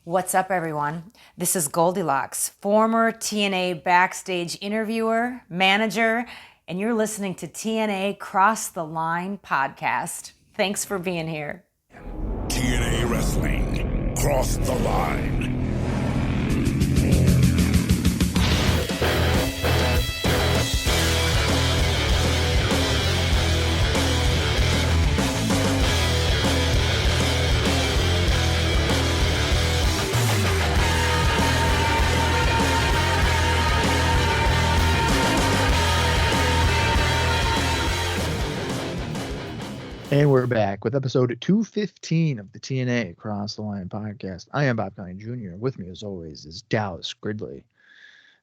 What's up, everyone? This is Goldilocks, former TNA backstage interviewer, manager, and you're listening to TNA Cross the Line podcast. Thanks for being here. TNA Wrestling, Cross the Line. And we're back with episode 215 of the TNA Cross the Line podcast. I am Colling Jr. With me, as always, is Dallas Gridley.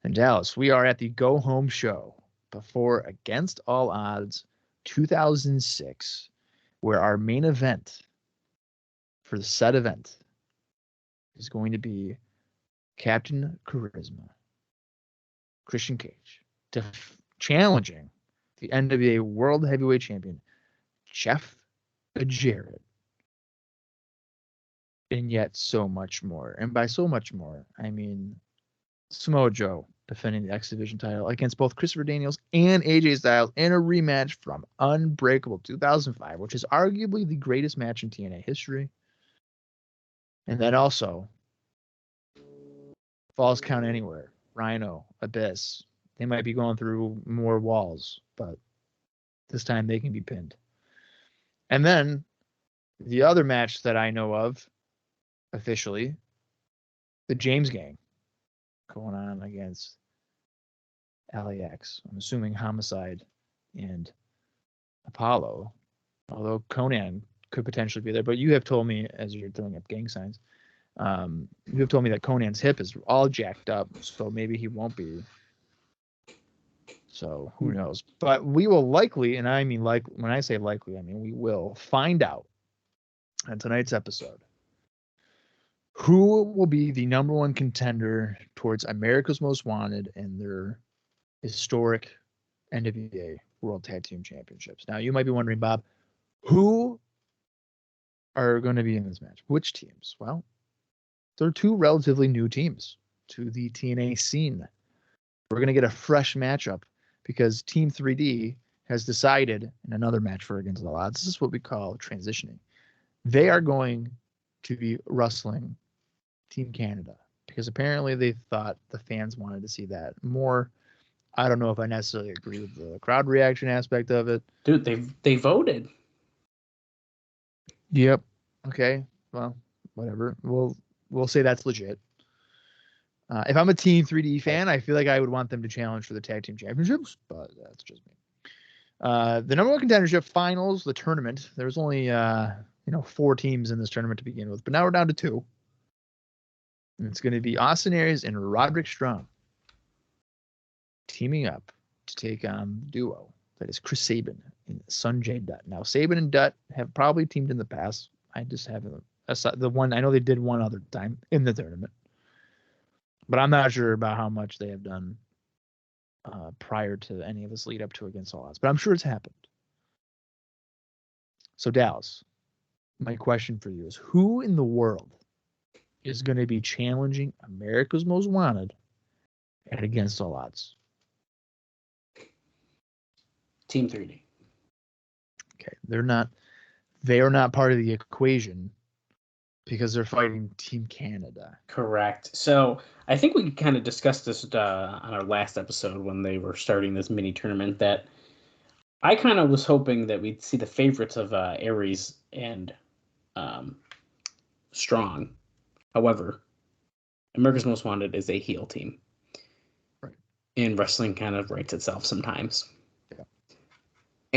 And Dallas, we are at the Go Home show before Against All Odds 2006, where our main event for the set event is going to be Captain Charisma, Christian Cage, challenging the NWA World Heavyweight Champion, Jeff Jarrett, and yet so much more. And by so much more, I mean Samoa Joe defending the X Division title against both Christopher Daniels and AJ Styles in a rematch from Unbreakable 2005, which is arguably the greatest match in TNA history. And then also Falls Count Anywhere, Rhino, Abyss. They might be going through more walls, but this time they can be pinned. And then the other match that I know of officially, the James Gang going on against LAX. I'm assuming Homicide and Apollo, although Conan could potentially be there. But you have told me, as you're throwing up gang signs, you have told me that Conan's hip is all jacked up, so maybe he won't be. So who knows? But we will likely, and I mean like when I say likely, I mean we will find out on tonight's episode who will be the number one contender towards America's Most Wanted and their historic NWA World Tag Team Championships. Now you might be wondering, Bob, who are going to be in this match? Which teams? Well, they're two relatively new teams to the TNA scene. We're going to get a fresh matchup because Team 3D has decided in another match for Against All Odds, this is what we call transitioning. They are going to be wrestling Team Canada because apparently they thought the fans wanted to see that more. I don't know if I necessarily agree with the crowd reaction aspect of it. Dude, they voted. Yep. Okay. Well, whatever. We'll say that's legit. If I'm a Team 3D fan, I feel like I would want them to challenge for the Tag Team Championships, but that's just me. The number one contendership finals, the tournament. There was only 4 teams in this tournament to begin with, but now we're down to 2. And it's going to be Austin Aries and Roderick Strong teaming up to take on the duo that is Chris Sabin and Sonjay Dutt. Now, Sabin and Dutt have probably teamed in the past. I just haven't. The one I know they did one other time in the tournament. But I'm not sure about how much they have done prior to any of this lead up to Against All Odds. But I'm sure it's happened. So, Dallas, my question for you is, who in the world is going to be challenging America's Most Wanted at Against All Odds? Team 3D. Okay, they are not part of the equation because they're fighting Team Canada. Correct. So I think we kind of discussed this on our last episode when they were starting this mini tournament, that I kind of was hoping that we'd see the favorites of Aries and Strong. However, America's Most Wanted is a heel team. Right. And wrestling kind of writes itself sometimes. Yeah.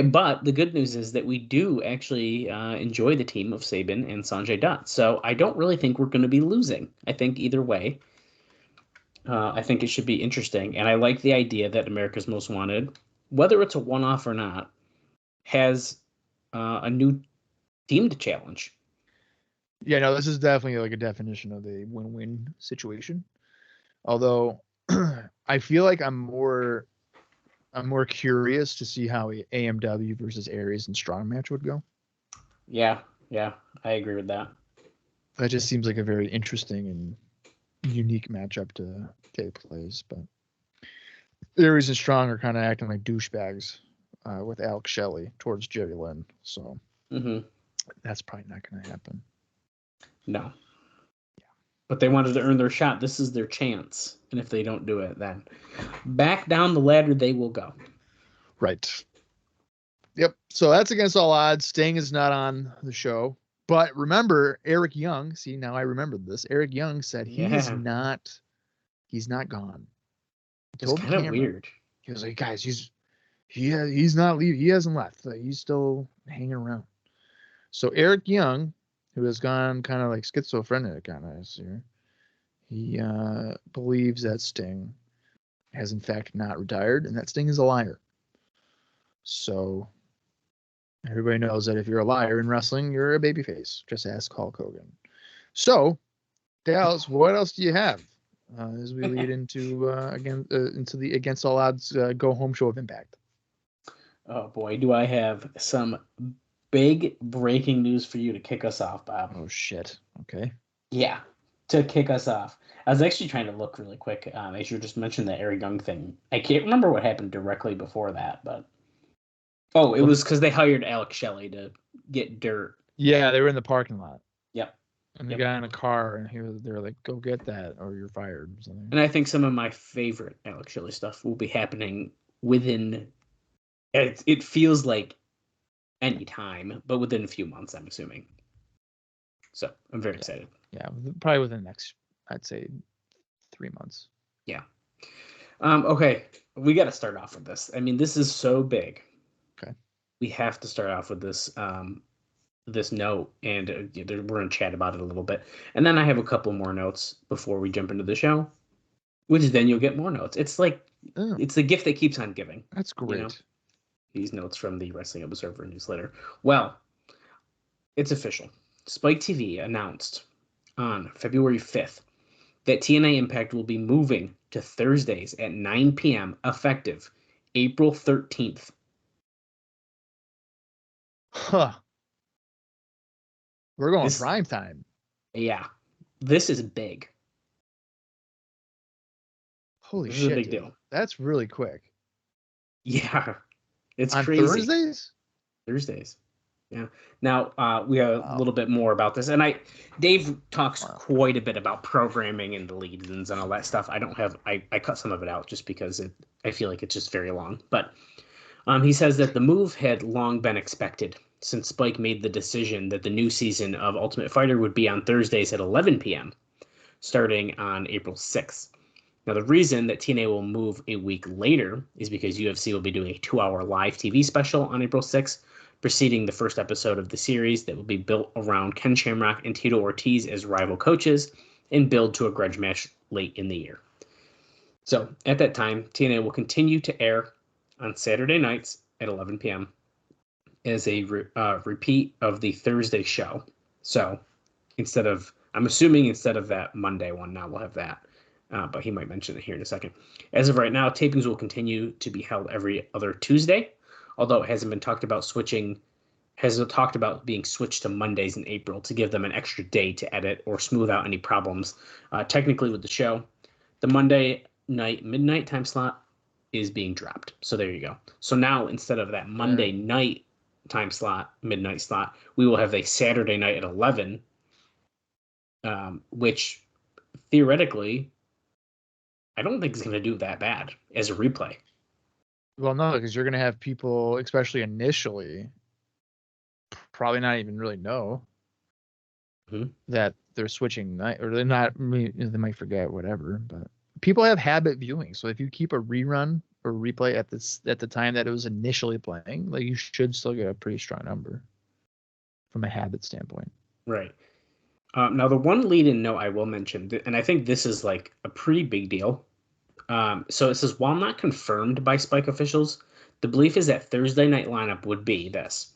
But the good news is that we do actually enjoy the team of Sabin and Sonjay Dutt. So I don't really think we're going to be losing. I think either way, I think it should be interesting. And I like the idea that America's Most Wanted, whether it's a one-off or not, has a new team to challenge. Yeah, no, this is definitely like a definition of a win-win situation. Although I feel like I'm more curious to see how a AMW versus Aries and Strong match would go. Yeah, I agree with that. That just seems like a very interesting and unique matchup to take place. But Aries and Strong are kind of acting like douchebags with Alex Shelley towards Jerry Lynn. So that's probably not going to happen. No. Yeah. But they wanted to earn their shot. This is their chance. And if they don't do it, then back down the ladder they will go. Right. Yep. So that's against all odds. Sting is not on the show. But remember, Eric Young, see, now I remembered this. Eric Young said he's not gone. It's kind of weird. He was like, guys, he's not leaving. He hasn't left. He's still hanging around. So Eric Young, who has gone kind of like schizophrenic on us here, he believes that Sting has in fact not retired and that Sting is a liar. So everybody knows that if you're a liar in wrestling, you're a babyface. Just ask Hulk Hogan. So, Dallas, what else do you have as we lead into into the Against All Odds go home show of Impact? Oh boy, do I have some big breaking news for you to kick us off, Bob. Oh shit. Okay. Yeah, to kick us off. I was actually trying to look really quick as you just mentioned the Eric Young thing. I can't remember what happened directly before that, but it was because they hired Alex Shelley to get dirt. Yeah, they were in the parking lot. Yep. And the guy in a car, and they were like, "Go get that, or you're fired." Or something. And I think some of my favorite Alex Shelley stuff will be happening within. It feels like any time, but within a few months, I'm assuming. So I'm very excited. Yeah, probably within the next, I'd say, 3 months. Yeah. Okay, we got to start off with this. I mean, this is so big. Okay. We have to start off with this this note, and we're going to chat about it a little bit. And then I have a couple more notes before we jump into the show, which then you'll get more notes. It's like, it's the gift that keeps on giving. That's great. You know? These notes from the Wrestling Observer newsletter. Well, it's official. Spike TV announced on February 5th that TNA Impact will be moving to Thursdays at 9 p.m. effective April 13th. Huh. We're going prime time. Yeah. This is big. Holy this shit. Is a big dude. deal. That's really quick. Yeah. It's on crazy. Thursdays? Yeah. Now, we have a little bit more about this. And Dave talks quite a bit about programming and the lead-ins and all that stuff. I cut some of it out just because I feel like it's just very long. But he says that the move had long been expected since Spike made the decision that the new season of Ultimate Fighter would be on Thursdays at 11 p.m., starting on April 6th. Now, the reason that TNA will move a week later is because UFC will be doing a 2-hour live TV special on April 6th, preceding the first episode of the series that will be built around Ken Shamrock and Tito Ortiz as rival coaches and build to a grudge match late in the year. So, at that time, TNA will continue to air on Saturday nights at 11 p.m. as a repeat of the Thursday show. So, I'm assuming instead of that Monday one, now we'll have that. But he might mention it here in a second. As of right now, tapings will continue to be held every other Tuesday, although it hasn't been talked about being switched to Mondays in April to give them an extra day to edit or smooth out any problems. Technically with the show, the Monday night midnight time slot is being dropped. So there you go. So now instead of that Monday night time slot, midnight slot, we will have a Saturday night at 11, which theoretically, I don't think it's going to do that bad as a replay. Well, no, because you're going to have people, especially initially, probably not even really know that they're switching night, or they're not. They might forget, whatever. But people have habit viewing, so if you keep a rerun or replay at the time that it was initially playing, like you should still get a pretty strong number from a habit standpoint. Right. Now, the one lead-in note I will mention, and I think this is like a pretty big deal. So it says, while not confirmed by Spike officials, the belief is that Thursday night lineup would be this: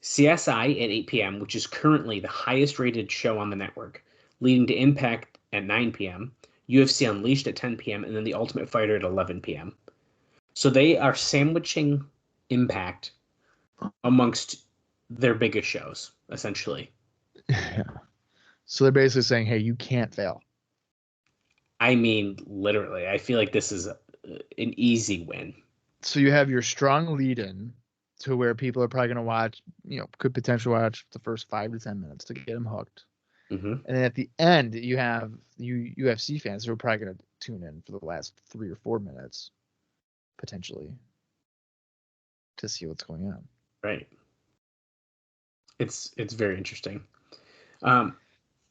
CSI at 8 p.m., which is currently the highest rated show on the network, leading to Impact at 9 p.m., UFC Unleashed at 10 p.m., and then The Ultimate Fighter at 11 p.m. So they are sandwiching Impact amongst their biggest shows, essentially. Yeah. So they're basically saying, hey, you can't fail. I mean, literally, I feel like this is an easy win. So you have your strong lead in to where people are probably going to watch, could potentially watch the first 5 to 10 minutes to get them hooked. Mm-hmm. And then at the end, you have UFC fans who are probably going to tune in for the last 3 or 4 minutes, potentially, to see what's going on. Right. It's very interesting.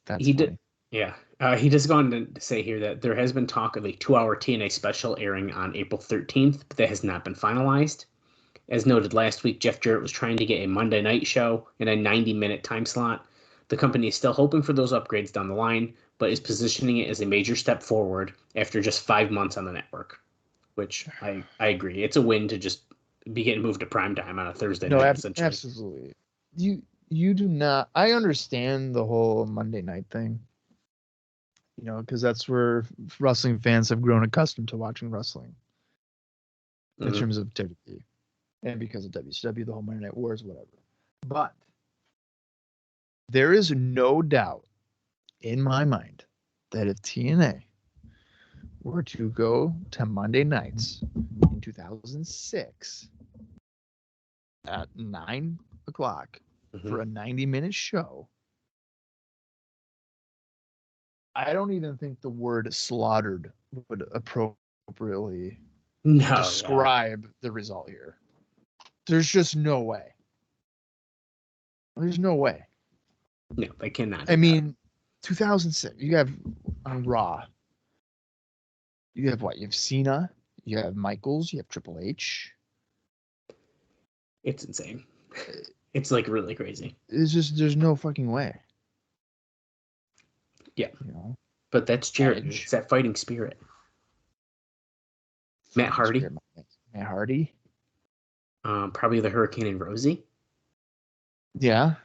That's he funny. did, yeah. He does go on to say here that there has been talk of a 2-hour TNA special airing on April 13th, but that has not been finalized. As noted last week, Jeff Jarrett was trying to get a Monday night show in a 90-minute time slot. The company is still hoping for those upgrades down the line, but is positioning it as a major step forward after just 5 months on the network, which I agree. It's a win to just be getting moved to primetime on a Thursday night, essentially. Absolutely. You do not. I understand the whole Monday night thing, because that's where wrestling fans have grown accustomed to watching wrestling in terms of WWE. And because of WCW, the whole Monday Night Wars, whatever. But there is no doubt in my mind that if TNA were to go to Monday nights in 2006 at 9 o'clock for a 90-minute show, I don't even think the word slaughtered would appropriately describe the result here. There's just no way. There's no way. No, they cannot. I mean, 2006, you have on Raw, you have what? You have Cena, you have Michaels, you have Triple H. It's insane. It's like really crazy. It's just, there's no fucking way. Yeah. But that's Jarrett. It's that fighting spirit. Matt Hardy. Matt Hardy. Probably the Hurricane and Rosie. Yeah.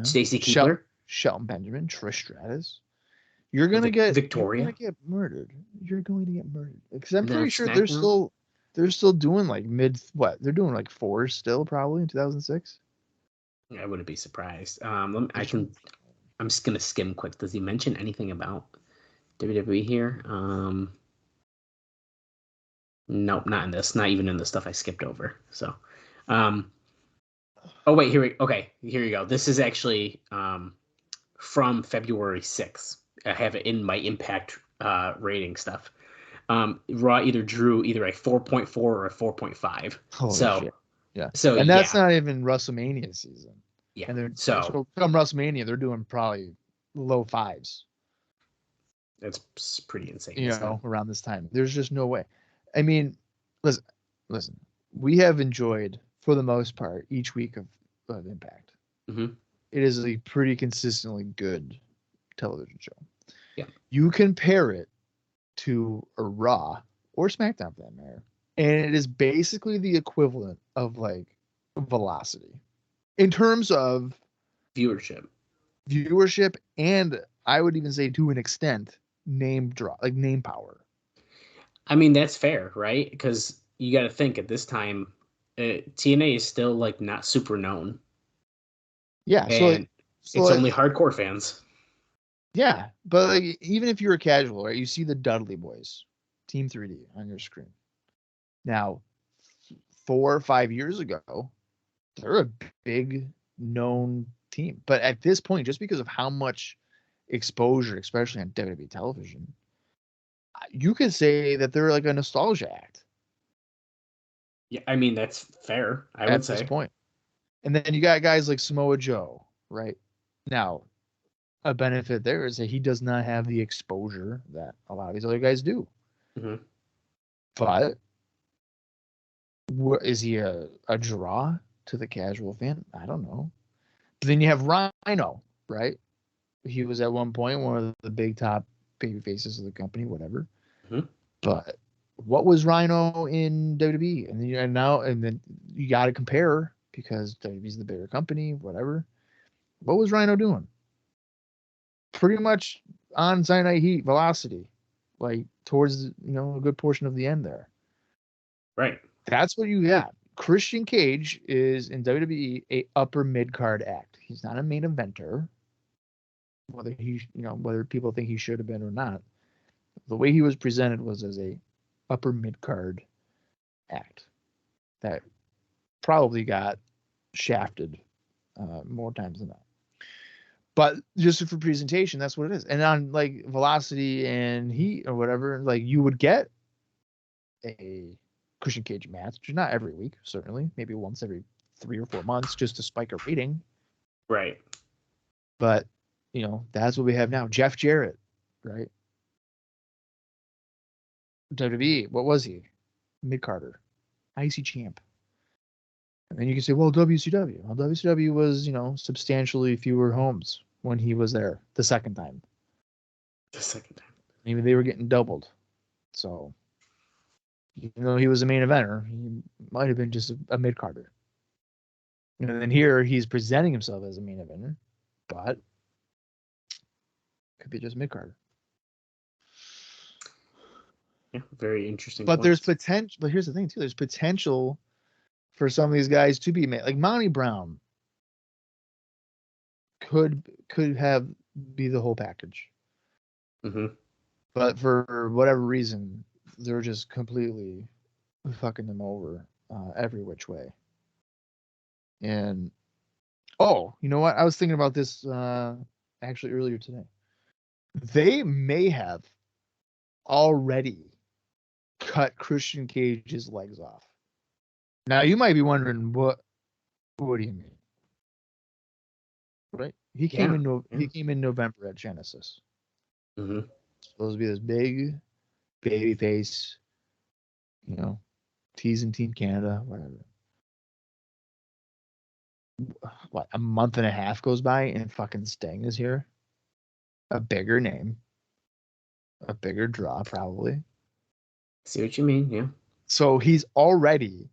Stacy Keibler. Shelton Benjamin. Trish Stratus. You're gonna get Victoria. You're gonna get murdered. You're going to get murdered. Because I'm pretty sure SmackDown? they're still doing like they're doing like 4 still probably in 2006. I wouldn't be surprised. I'm just gonna skim quick. Does he mention anything about WWE here? Nope, not in this. Not even in the stuff I skipped over. So, oh wait, here you go. This is actually from February 6th. I have it in my Impact rating stuff. Raw drew either a 4.4 or a 4.5. Holy shit. Yeah. So and that's not even WrestleMania season. Yeah. And so come WrestleMania, they're doing probably low 5s. That's pretty insane. Around this time. There's just no way. I mean, listen. We have enjoyed, for the most part, each week of Impact. Mm-hmm. It is a pretty consistently good television show. Yeah. You compare it to a Raw or SmackDown for that matter, and it is basically the equivalent of like Velocity in terms of viewership, and I would even say to an extent name power. I mean, that's fair, right? Because you got to think at this time, TNA is still like not super known. Yeah, and it's only hardcore fans. Yeah, but like, even if you're a casual, right, you see the Dudley Boys, Team 3D on your screen. Now, 4 or 5 years ago, they're a big known team. But at this point, just because of how much exposure, especially on WWE television, you could say that they're like a nostalgia act. Yeah, I mean, that's fair, I would say. At this point. And then you got guys like Samoa Joe, right? Now, a benefit there is that he does not have the exposure that a lot of these other guys do. Mm-hmm. But is he a draw to the casual fan? I don't know. But then you have Rhino, right? He was at one point one of the big top baby faces of the company, whatever. Mm-hmm. But what was Rhino in WWE? And then you got to compare because WWE's the bigger company, whatever. What was Rhino doing? Pretty much on Saturday Night Heat, Velocity, like towards a good portion of the end there. Right. That's what you got. Christian Cage is in WWE a upper mid card act. He's not a main eventer. whether whether people think he should have been or not. The way he was presented was as a upper mid card act that probably got shafted more times than not. But just for presentation, that's what it is. And on like Velocity and Heat or whatever, like you would get a Christian Cage match, which is not every week, certainly, maybe once every 3 or 4 months, just to spike a rating. Right. But that's what we have now. Jeff Jarrett, right? WWE, what was he? Mid Carter, IC champ. And then you can say, well, WCW. Well, WCW was, substantially fewer homes when he was there the second time. The second time. Maybe they were getting doubled. So, even though he was a main eventer, he might have been just a mid Carter. And then here he's presenting himself as a main eventer, but could be just mid Carter. Yeah, very interesting. But points. there's potential. But here's the thing too: there's potential for some of these guys to be made. Like Monty Brown could be the whole package. Mm-hmm. But for whatever reason, they're just completely fucking them over every which way. And you know what? I was thinking about this actually earlier today. They may have already cut Christian Cage's legs off. Now you might be wondering what do you mean? Right? He came in November at Genesis. Mm-hmm. Supposed to be this big baby face, teasing Team Canada, whatever. What, a month and a half goes by and fucking Sting is here? A bigger name. A bigger draw, probably. See what you mean, yeah. So he's already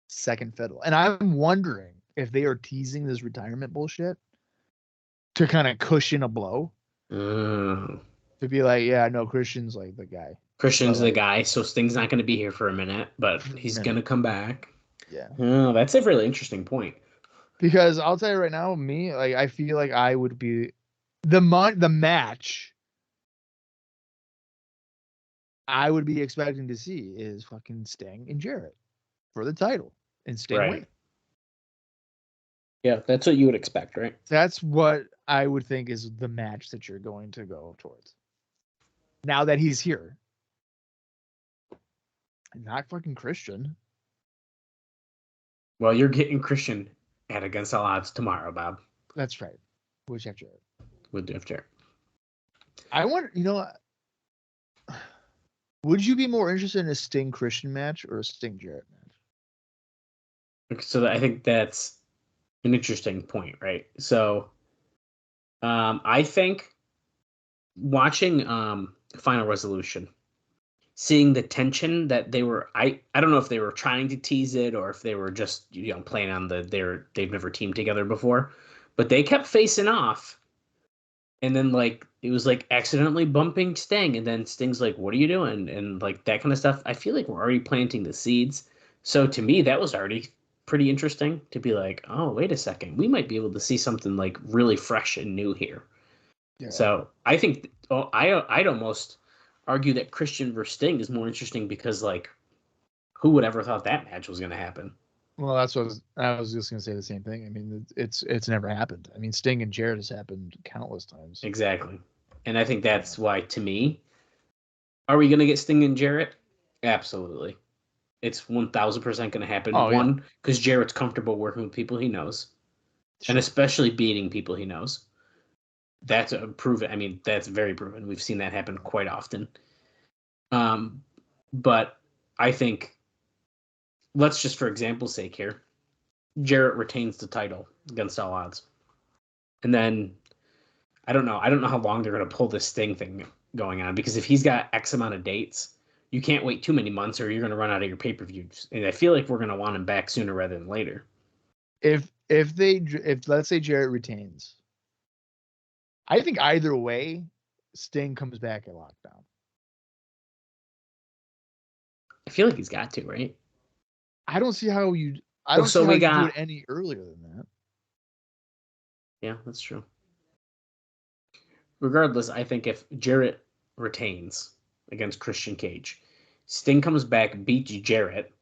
second fiddle. And I'm wondering if they are teasing this retirement bullshit to kind of cushion a blow. To be like, yeah, no, Christian's like the guy. Christian's the guy, so Sting's not going to be here for a minute, but he's going to come back. Yeah. Oh, that's a really interesting point. Because I'll tell you right now, I feel like I would be the match I would be expecting to see is fucking Sting and Jarrett for the title and Sting win. Yeah, that's what you would expect, right? That's what I would think is the match that you're going to go towards. Now that he's here. Not fucking Christian. Well, you're getting Christian at Against All Odds tomorrow, Bob. That's right. With Jeff Jarrett. With Jeff Jarrett. I wonder, would you be more interested in a Sting Christian match or a Sting Jarrett match? So I think that's an interesting point, right? So I think watching Final Resolution, seeing the tension that they were, I don't know if they were trying to tease it or if they were just playing on they've never teamed together before, but they kept facing off, and then it was accidentally bumping Sting, and then Sting's like, "What are you doing?" and that kind of stuff. I feel like we're already planting the seeds. So to me, that was already pretty interesting to be like, "Oh, wait a second, we might be able to see something really fresh and new here." Yeah. So I think I'd almost argue that Christian versus Sting is more interesting because who would ever thought that match was going to happen? Well, that's what I was just going to say the same thing. I mean, it's never happened. I mean, Sting and Jarrett has happened countless times. Exactly. And I think that's why, to me, are we going to get Sting and Jarrett? Absolutely. It's 1,000% going to happen. One, because Jarrett's comfortable working with people he knows, and especially beating people he knows. That's proven. I mean, that's very proven. We've seen that happen quite often. But I think, let's just for example's sake here, Jarrett retains the title Against All Odds. And then, I don't know how long they're going to pull this Sting thing going on, because if he's got X amount of dates, you can't wait too many months or you're going to run out of your pay-per-views. And I feel like we're going to want him back sooner rather than later. If let's say Jarrett retains, I think either way, Sting comes back at Lockdown. I feel like he's got to, right? I don't see how you. I don't see how you do it any earlier than that. Yeah, that's true. Regardless, I think if Jarrett retains against Christian Cage, Sting comes back, beats Jarrett,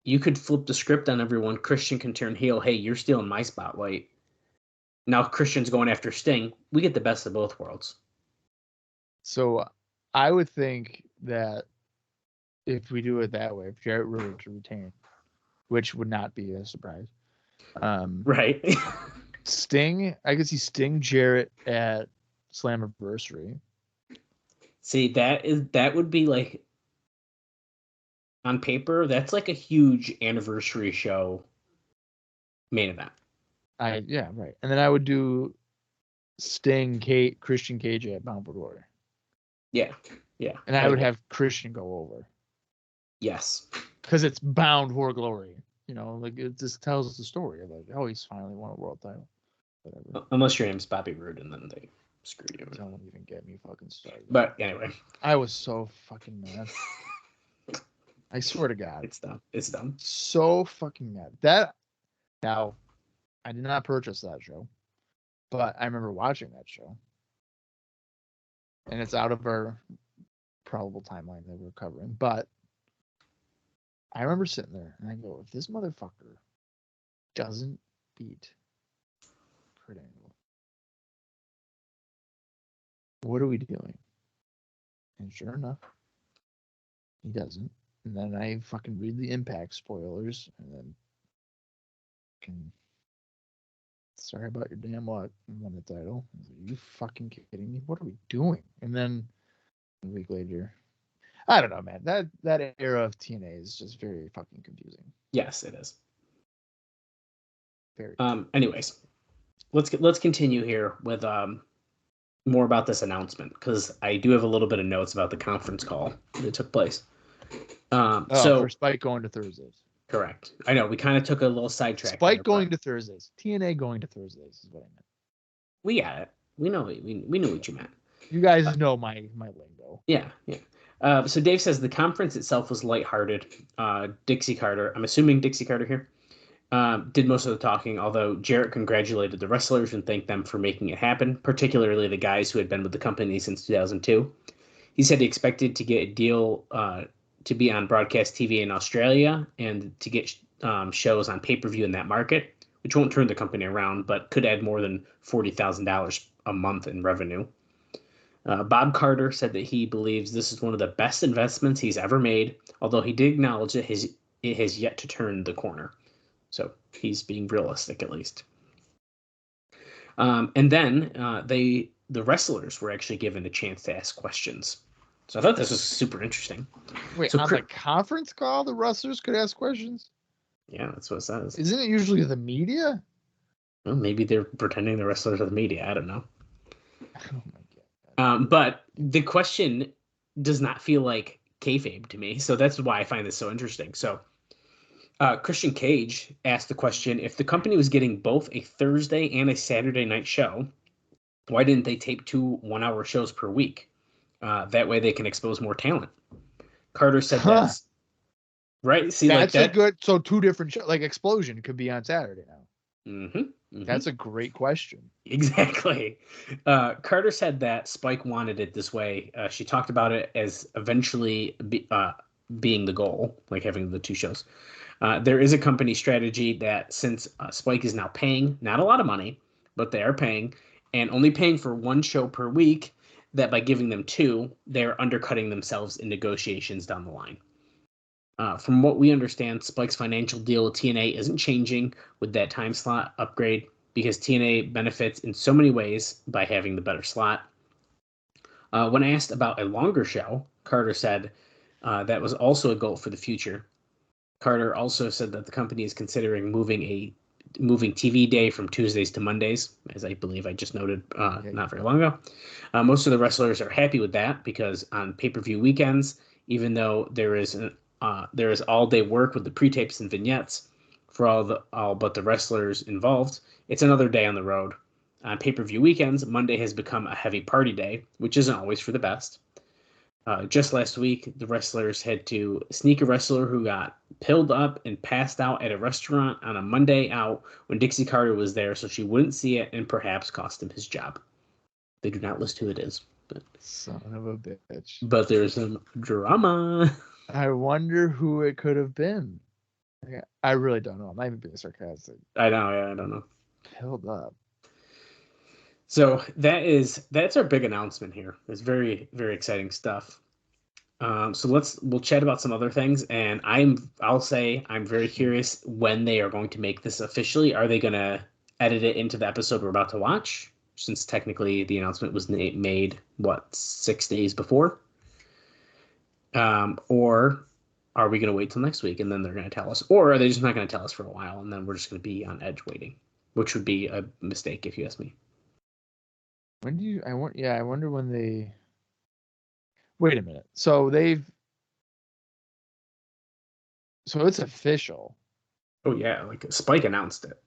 you could flip the script on everyone. Christian can turn heel. Hey, you're stealing my spotlight. Now Christian's going after Sting. We get the best of both worlds. So I would think that if we do it that way, if Jarrett were to retain, which would not be a surprise. Right. Sting, I could see Sting Jarrett at Slammiversary. See, that would be like, on paper, that's like a huge anniversary show main event. Yeah, right. And then I would do Sting, Christian Cage at Bound for Glory. Yeah. And I would have Christian go over. Yes. Because it's Bound for Glory. You know, like it just tells us the story of like, oh, he's finally won a world title. Whatever. Unless your name's Bobby Roode and then they screwed you. Don't even get me fucking started. But anyway. I was so fucking mad. I swear to God. It's dumb. So fucking mad. Now, I did not purchase that show, but I remember watching that show. And it's out of our probable timeline that we're covering. But I remember sitting there and I go, if this motherfucker doesn't beat Kurt Angle, what are we doing? And sure enough, he doesn't. And then I fucking read the Impact spoilers and then sorry about your damn luck and won the title. Are you fucking kidding me? What are we doing? And then a week later, I don't know, man. That era of TNA is just very fucking confusing. Yes, it is. Very. Anyways, let's continue here with more about this announcement, because I do have a little bit of notes about the conference call that took place. So for Spike going to Thursdays. Correct. I know we kind of took a little sidetrack. Spike going to Thursdays. TNA going to Thursdays is what I meant. We got it. We know. We knew what you meant. You guys know my lingo. Yeah. So Dave says the conference itself was lighthearted. Dixie Carter, I'm assuming Dixie Carter here, did most of the talking, although Jarrett congratulated the wrestlers and thanked them for making it happen, particularly the guys who had been with the company since 2002. He said he expected to get a deal to be on broadcast TV in Australia and to get shows on pay-per-view in that market, which won't turn the company around, but could add more than $40,000 a month in revenue. Bob Carter said that he believes this is one of the best investments he's ever made, although he did acknowledge that it has yet to turn the corner. So he's being realistic, at least. And then the wrestlers were actually given a chance to ask questions. So I thought this was super interesting. Wait, so on the conference call, the wrestlers could ask questions? Yeah, that's what it says. Isn't it usually the media? Well, maybe they're pretending the wrestlers are the media. I don't know. Oh my God. But the question does not feel like kayfabe to me. So that's why I find this so interesting. So Christian Cage asked the question, if the company was getting both a Thursday and a Saturday night show, why didn't they tape 2 1-hour shows per week? That way they can expose more talent. Carter said that's right. See, that's like that, a good. So 2 different shows, like Explosion could be on Saturday now. Mm-hmm. That's a great question. Exactly. Carter said that Spike wanted it this way. She talked about it as eventually being the goal, like having the 2 shows. There is a company strategy that since Spike is now paying, not a lot of money, but they are paying, and only paying for 1 show per week, that by giving them 2, they're undercutting themselves in negotiations down the line. From what we understand, Spike's financial deal with TNA isn't changing with that time slot upgrade because TNA benefits in so many ways by having the better slot. When asked about a longer show, Carter said that was also a goal for the future. Carter also said that the company is considering moving TV day from Tuesdays to Mondays, as I believe I just noted not very long ago. Most of the wrestlers are happy with that because on pay-per-view weekends, even though there is all-day work with the pre-tapes and vignettes for all but the wrestlers involved, it's another day on the road. On pay-per-view weekends, Monday has become a heavy party day, which isn't always for the best. Just last week, the wrestlers had to sneak a wrestler who got pilled up and passed out at a restaurant on a Monday out when Dixie Carter was there, so she wouldn't see it and perhaps cost him his job. They do not list who it is, but Son of a bitch. But there's some drama. I wonder who it could have been. I really don't know. I'm not even being sarcastic. I know, yeah, I don't know. Pilled up. So that's our big announcement here. It's very, very exciting stuff. So we'll chat about some other things, and I'll say I'm very curious when they are going to make this officially. Are they going to edit it into the episode we're about to watch? Since technically the announcement was made 6 days before, or are we going to wait till next week and then they're going to tell us, or are they just not going to tell us for a while and then we're just going to be on edge waiting, which would be a mistake if you ask me. I wonder when they. Wait a minute. So it's official. Oh yeah, like Spike announced it.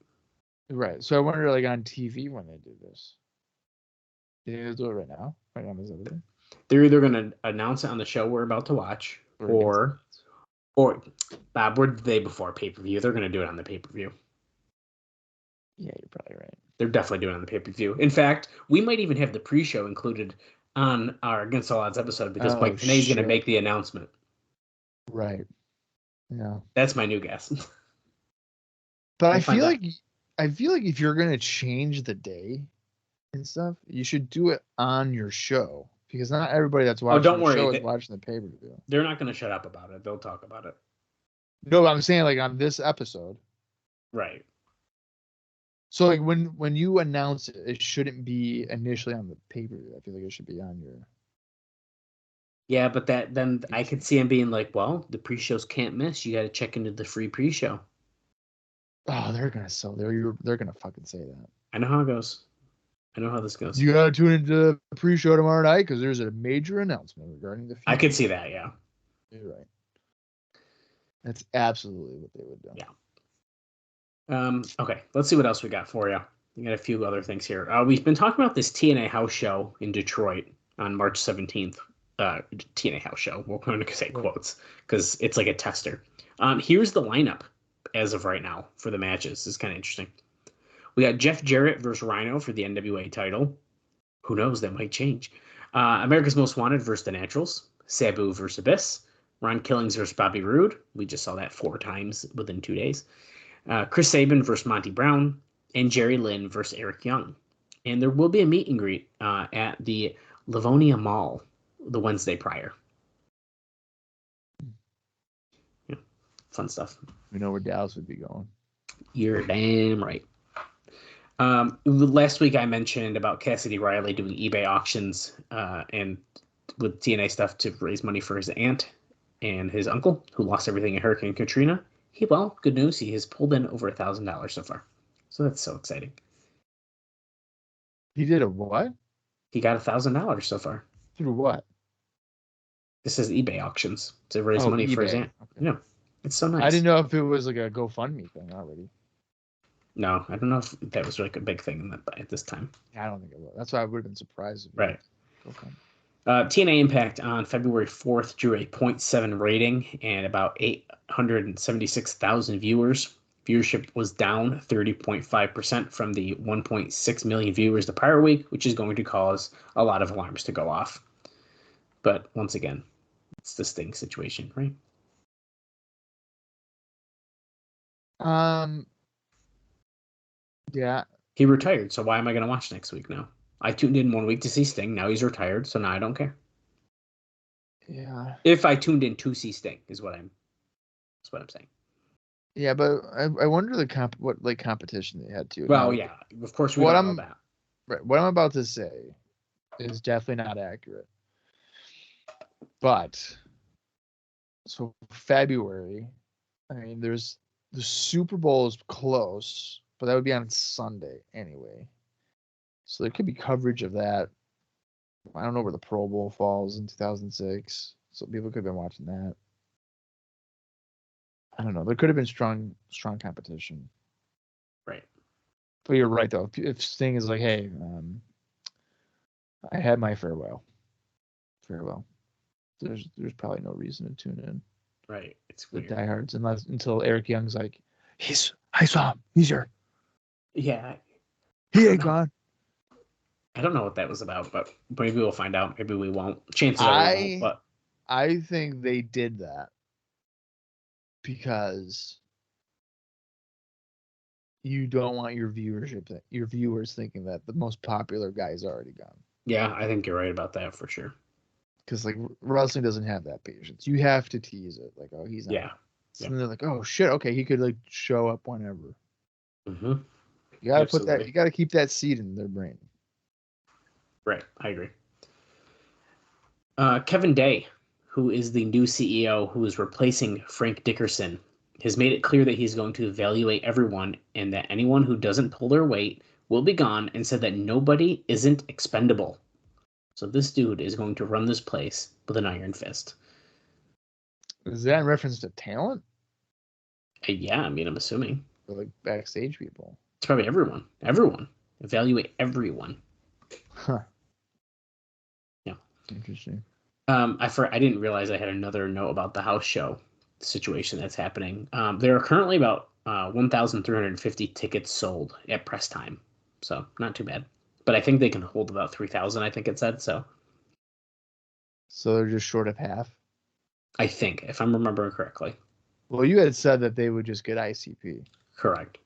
Right. So I wonder, like, on TV when they do this. Did they do it right now? Right on this other. They're either going to announce it on the show we're about to watch, or Bob, we're the day before pay-per-view. They're going to do it on the pay-per-view. Yeah, you're probably right. They're definitely doing it on the pay-per-view. In fact, we might even have the pre-show included on our Against All Odds episode because Mike Tenay's going to make the announcement. Right. Yeah. That's my new guess. But I feel like if you're going to change the day and stuff, you should do it on your show, because not everybody that's watching the show is watching the pay-per-view. They're not going to shut up about it. They'll talk about it. No, I'm saying, like, on this episode. Right. So, like, when you announce it, it shouldn't be initially on the pay-per-view. I feel like it should be on your. Yeah, but then I could see him being like, well, the pre-shows can't miss. You got to check into the free pre-show. Oh, they're gonna fucking say that. I know how it goes. I know how this goes. You gotta tune into the pre-show tomorrow night because there's a major announcement regarding the future. I could see that, yeah. You're right. That's absolutely what they would do. Yeah. Okay, let's see what else we got for you. We got a few other things here. We've been talking about this TNA house show in Detroit on March 17th. TNA house show. We're going to say quotes because it's like a tester. Here's the lineup as of right now for the matches. It's kind of interesting. We got Jeff Jarrett versus Rhino for the NWA title. Who knows? That might change. America's Most Wanted versus The Naturals. Sabu versus Abyss. Ron Killings versus Bobby Roode. We just saw that 4 times within 2 days. Chris Sabin versus Monty Brown. And Jerry Lynn versus Eric Young. And there will be a meet and greet at the Livonia Mall the Wednesday prior. Yeah, fun stuff. We know where Dallas would be going. You're damn right. Last week I mentioned about Cassidy Riley doing eBay auctions and with TNA stuff to raise money for his aunt and his uncle who lost everything in Hurricane Katrina. Good news, he has pulled in over $1,000 so far. So that's so exciting. He did a what? He got $1,000 so far. Through what? This is eBay auctions to raise money for his aunt. Okay. Yeah, it's so nice. I didn't know if it was like a GoFundMe thing already. No, I don't know if that was like a big thing at this time. I don't think it was. That's why I would have been surprised. Right. TNA Impact on February 4th drew a 0.7 rating and about 876,000 viewers. Viewership was down 30.5% from the 1.6 million viewers the prior week, which is going to cause a lot of alarms to go off. But once again, it's the Sting situation, right? Yeah. He retired, so why am I going to watch next week now? I tuned in 1 week to see Sting. Now he's retired, so now I don't care. Yeah. If I tuned in to see Sting, that's what I'm saying. Yeah, but I wonder what competition they had to. Well, yeah, of course we don't know that. Right. What I'm about to say is definitely not accurate. But so February, I mean, the Super Bowl is close, but that would be on Sunday anyway. So there could be coverage of that. I don't know where the Pro Bowl falls in 2006, so people could have been watching that. I don't know. There could have been strong competition. Right. But you're right, though. If Sting is like, hey, I had my farewell. There's probably no reason to tune in. Right. It's The weird. diehards, until Eric Young's like, I saw him. He's here. Yeah. He ain't gone. I don't know what that was about, but maybe we'll find out. Maybe we won't. Chances are we won't. But I think they did that because you don't want your viewers thinking that the most popular guy's already gone. yeah, I think you're right about that for sure. Because like wrestling doesn't have that patience. You have to tease it, like, oh, he's not. Yeah. So they're like, oh shit, okay, he could like show up whenever. Mm-hmm. You gotta Absolutely. put that. You gotta keep that seed in their brain. Right. I agree. Kevin Day, who is the new CEO who is replacing Frank Dickerson, has made it clear that he's going to evaluate everyone and that anyone who doesn't pull their weight will be gone, and said that nobody isn't expendable. So this dude is going to run this place with an iron fist. Is that in reference to talent Yeah, I mean, I'm assuming. or like backstage people? It's probably everyone. Everyone. Evaluate everyone. Huh. Yeah. Interesting. I didn't realize I had another note about the house show situation that's happening. There are currently about 1,350 tickets sold at press time, so not too bad. But I think they can hold about 3,000. I think it said so. So they're just short of half. I think, if I'm remembering correctly. Well, you had said that they would just get ICP. Correct.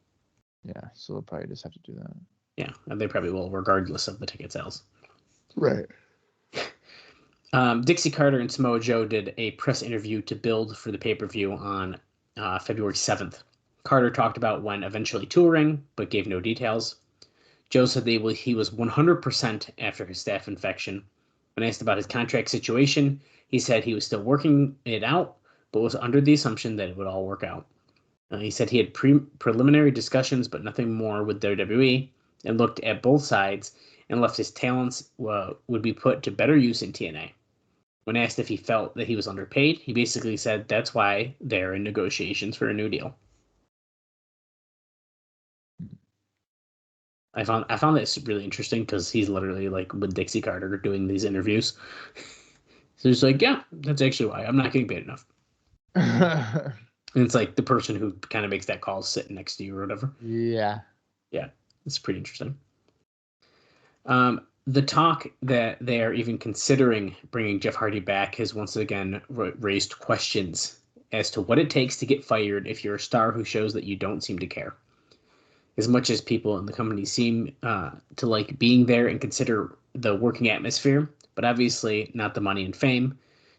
Yeah, so they'll probably just have to do that. Yeah, and they probably will, regardless of the ticket sales. Right. Dixie Carter and Samoa Joe did a press interview to build for the pay-per-view on February 7th. Carter talked about when eventually touring, but gave no details. Joe said he was 100% after his staph infection. When asked about his contract situation, he said he was still working it out, but was under the assumption that it would all work out. He said he had preliminary discussions, but nothing more with WWE, and looked at both sides and left his talents would be put to better use in TNA. When asked if he felt that he was underpaid, he basically said that's why they're in negotiations for a new deal. I found this really interesting because he's literally like with Dixie Carter doing these interviews. So he's like, yeah, that's actually why I'm not getting paid enough. And it's like the person who kind of makes that call sitting next to you or whatever. Yeah. Yeah, it's pretty interesting. The talk that they are even considering bringing Jeff Hardy back has once again raised questions as to what it takes to get fired if you're a star who shows that you don't seem to care. As much as people in the company seem to like being there and consider the working atmosphere, but obviously not the money and fame,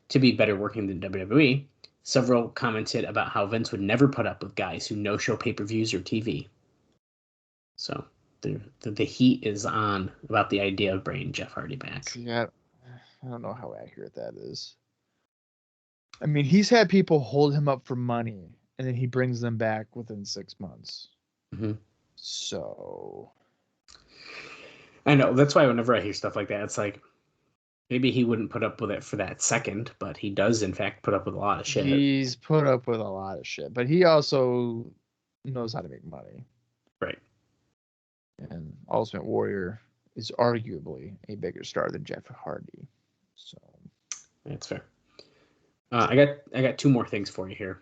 to be better working than WWE, several commented about how Vince would never put up with guys who no-show pay-per-views or TV. So the heat is on about the idea of bringing Jeff Hardy back. Yeah, I don't know how accurate that is. I mean, he's had people hold him up for money, and then he brings them back within 6 months. Mm-hmm. So I know, that's why whenever I hear stuff like that, it's like maybe he wouldn't put up with it for that second, but he does in fact put up with a lot of shit. he's put up with a lot of shit, but he also knows how to make money. Right. And Ultimate Warrior is arguably a bigger star than Jeff Hardy. So That's fair. I got two more things for you here.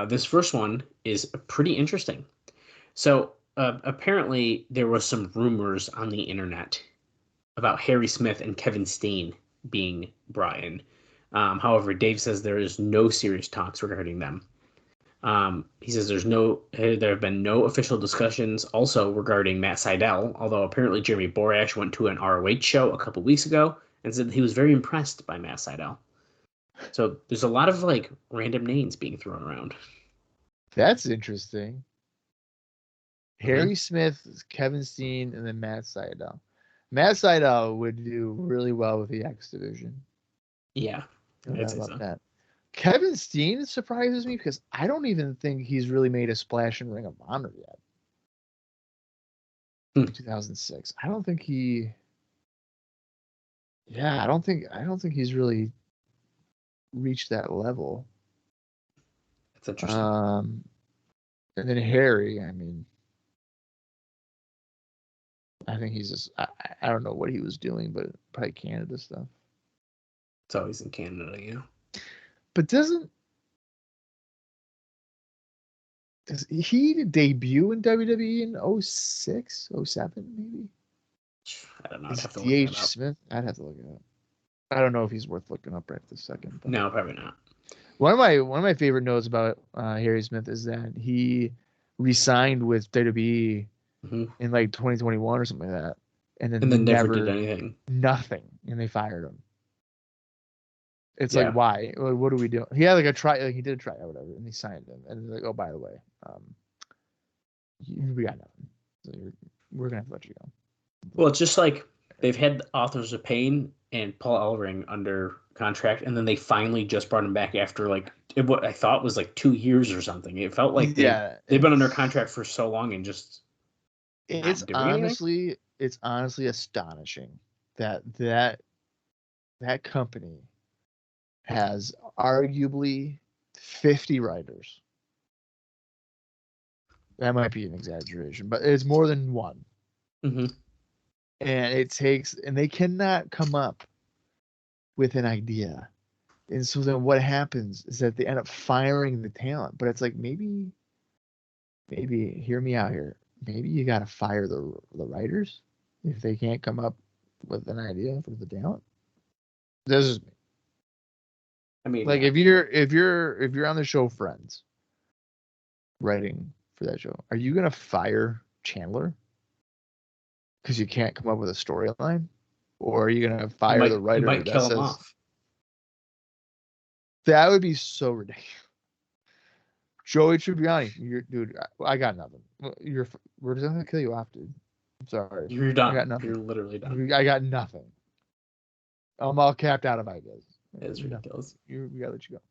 This first one is pretty interesting. So apparently there was some rumors on the internet about Harry Smith and Kevin Steen being brought in. However, Dave says there is no serious talks regarding them. He says there have been no official discussions also regarding Matt Sydal, although apparently Jeremy Borash went to an ROH show a couple weeks ago and said that he was very impressed by Matt Sydal. So there's a lot of like random names being thrown around. that's interesting. Harry Smith, Kevin Steen, and then Matt Sydal. Matt Sydal would do really well with the X division. Yeah, I'd say about that. Kevin Steen surprises me because I don't even think he's really made a splash in Ring of Honor yet. 2006. I don't think he. Yeah, I don't think he's really reached that level. That's interesting. And then Harry, I mean, I think he's just. I don't know what he was doing, but probably Canada stuff. It's always in Canada, you know. But doesn't Does he debut in WWE in 06, 07 maybe? I don't know. I'd Is have to look D.H. that up. Smith? I'd have to look it up. I don't know if he's worth looking up right this second. But No, probably not. one of my favorite notes about Harry Smith is that he re-signed with WWE in like 2021 or something like that, and then never did anything. Nothing, and they fired him. It's Yeah. like, why? What do we do? He had like a try, like he did a try or whatever, and they signed him. And they're like, oh, by the way, we got nothing. So we're gonna have to let you go. Well, it's just like they've had Authors of Pain and Paul Ellering under contract, and then they finally just brought him back after like what I thought was like 2 years or something. It felt like they've been under contract for so long and just it's honestly astonishing that company has arguably 50 writers. That might be an exaggeration, but it's more than one. Mm-hmm. And they cannot come up with an idea. And so then what happens is that they end up firing the talent. But it's like, maybe hear me out here. Maybe you got to fire the writers if they can't come up with an idea for the talent. This is me. I mean, like, if you're on the show Friends, writing for that show, are you gonna fire Chandler because you can't come up with a storyline, or are you gonna fire the writer? You might kill him off. That would be so ridiculous. Joey Tribbiani, dude, I got nothing. We're just gonna kill you off, dude. I'm sorry. You're done. I got nothing. You're literally done. I got nothing. I'm all capped out of ideas. It's ridiculous. We gotta let you go.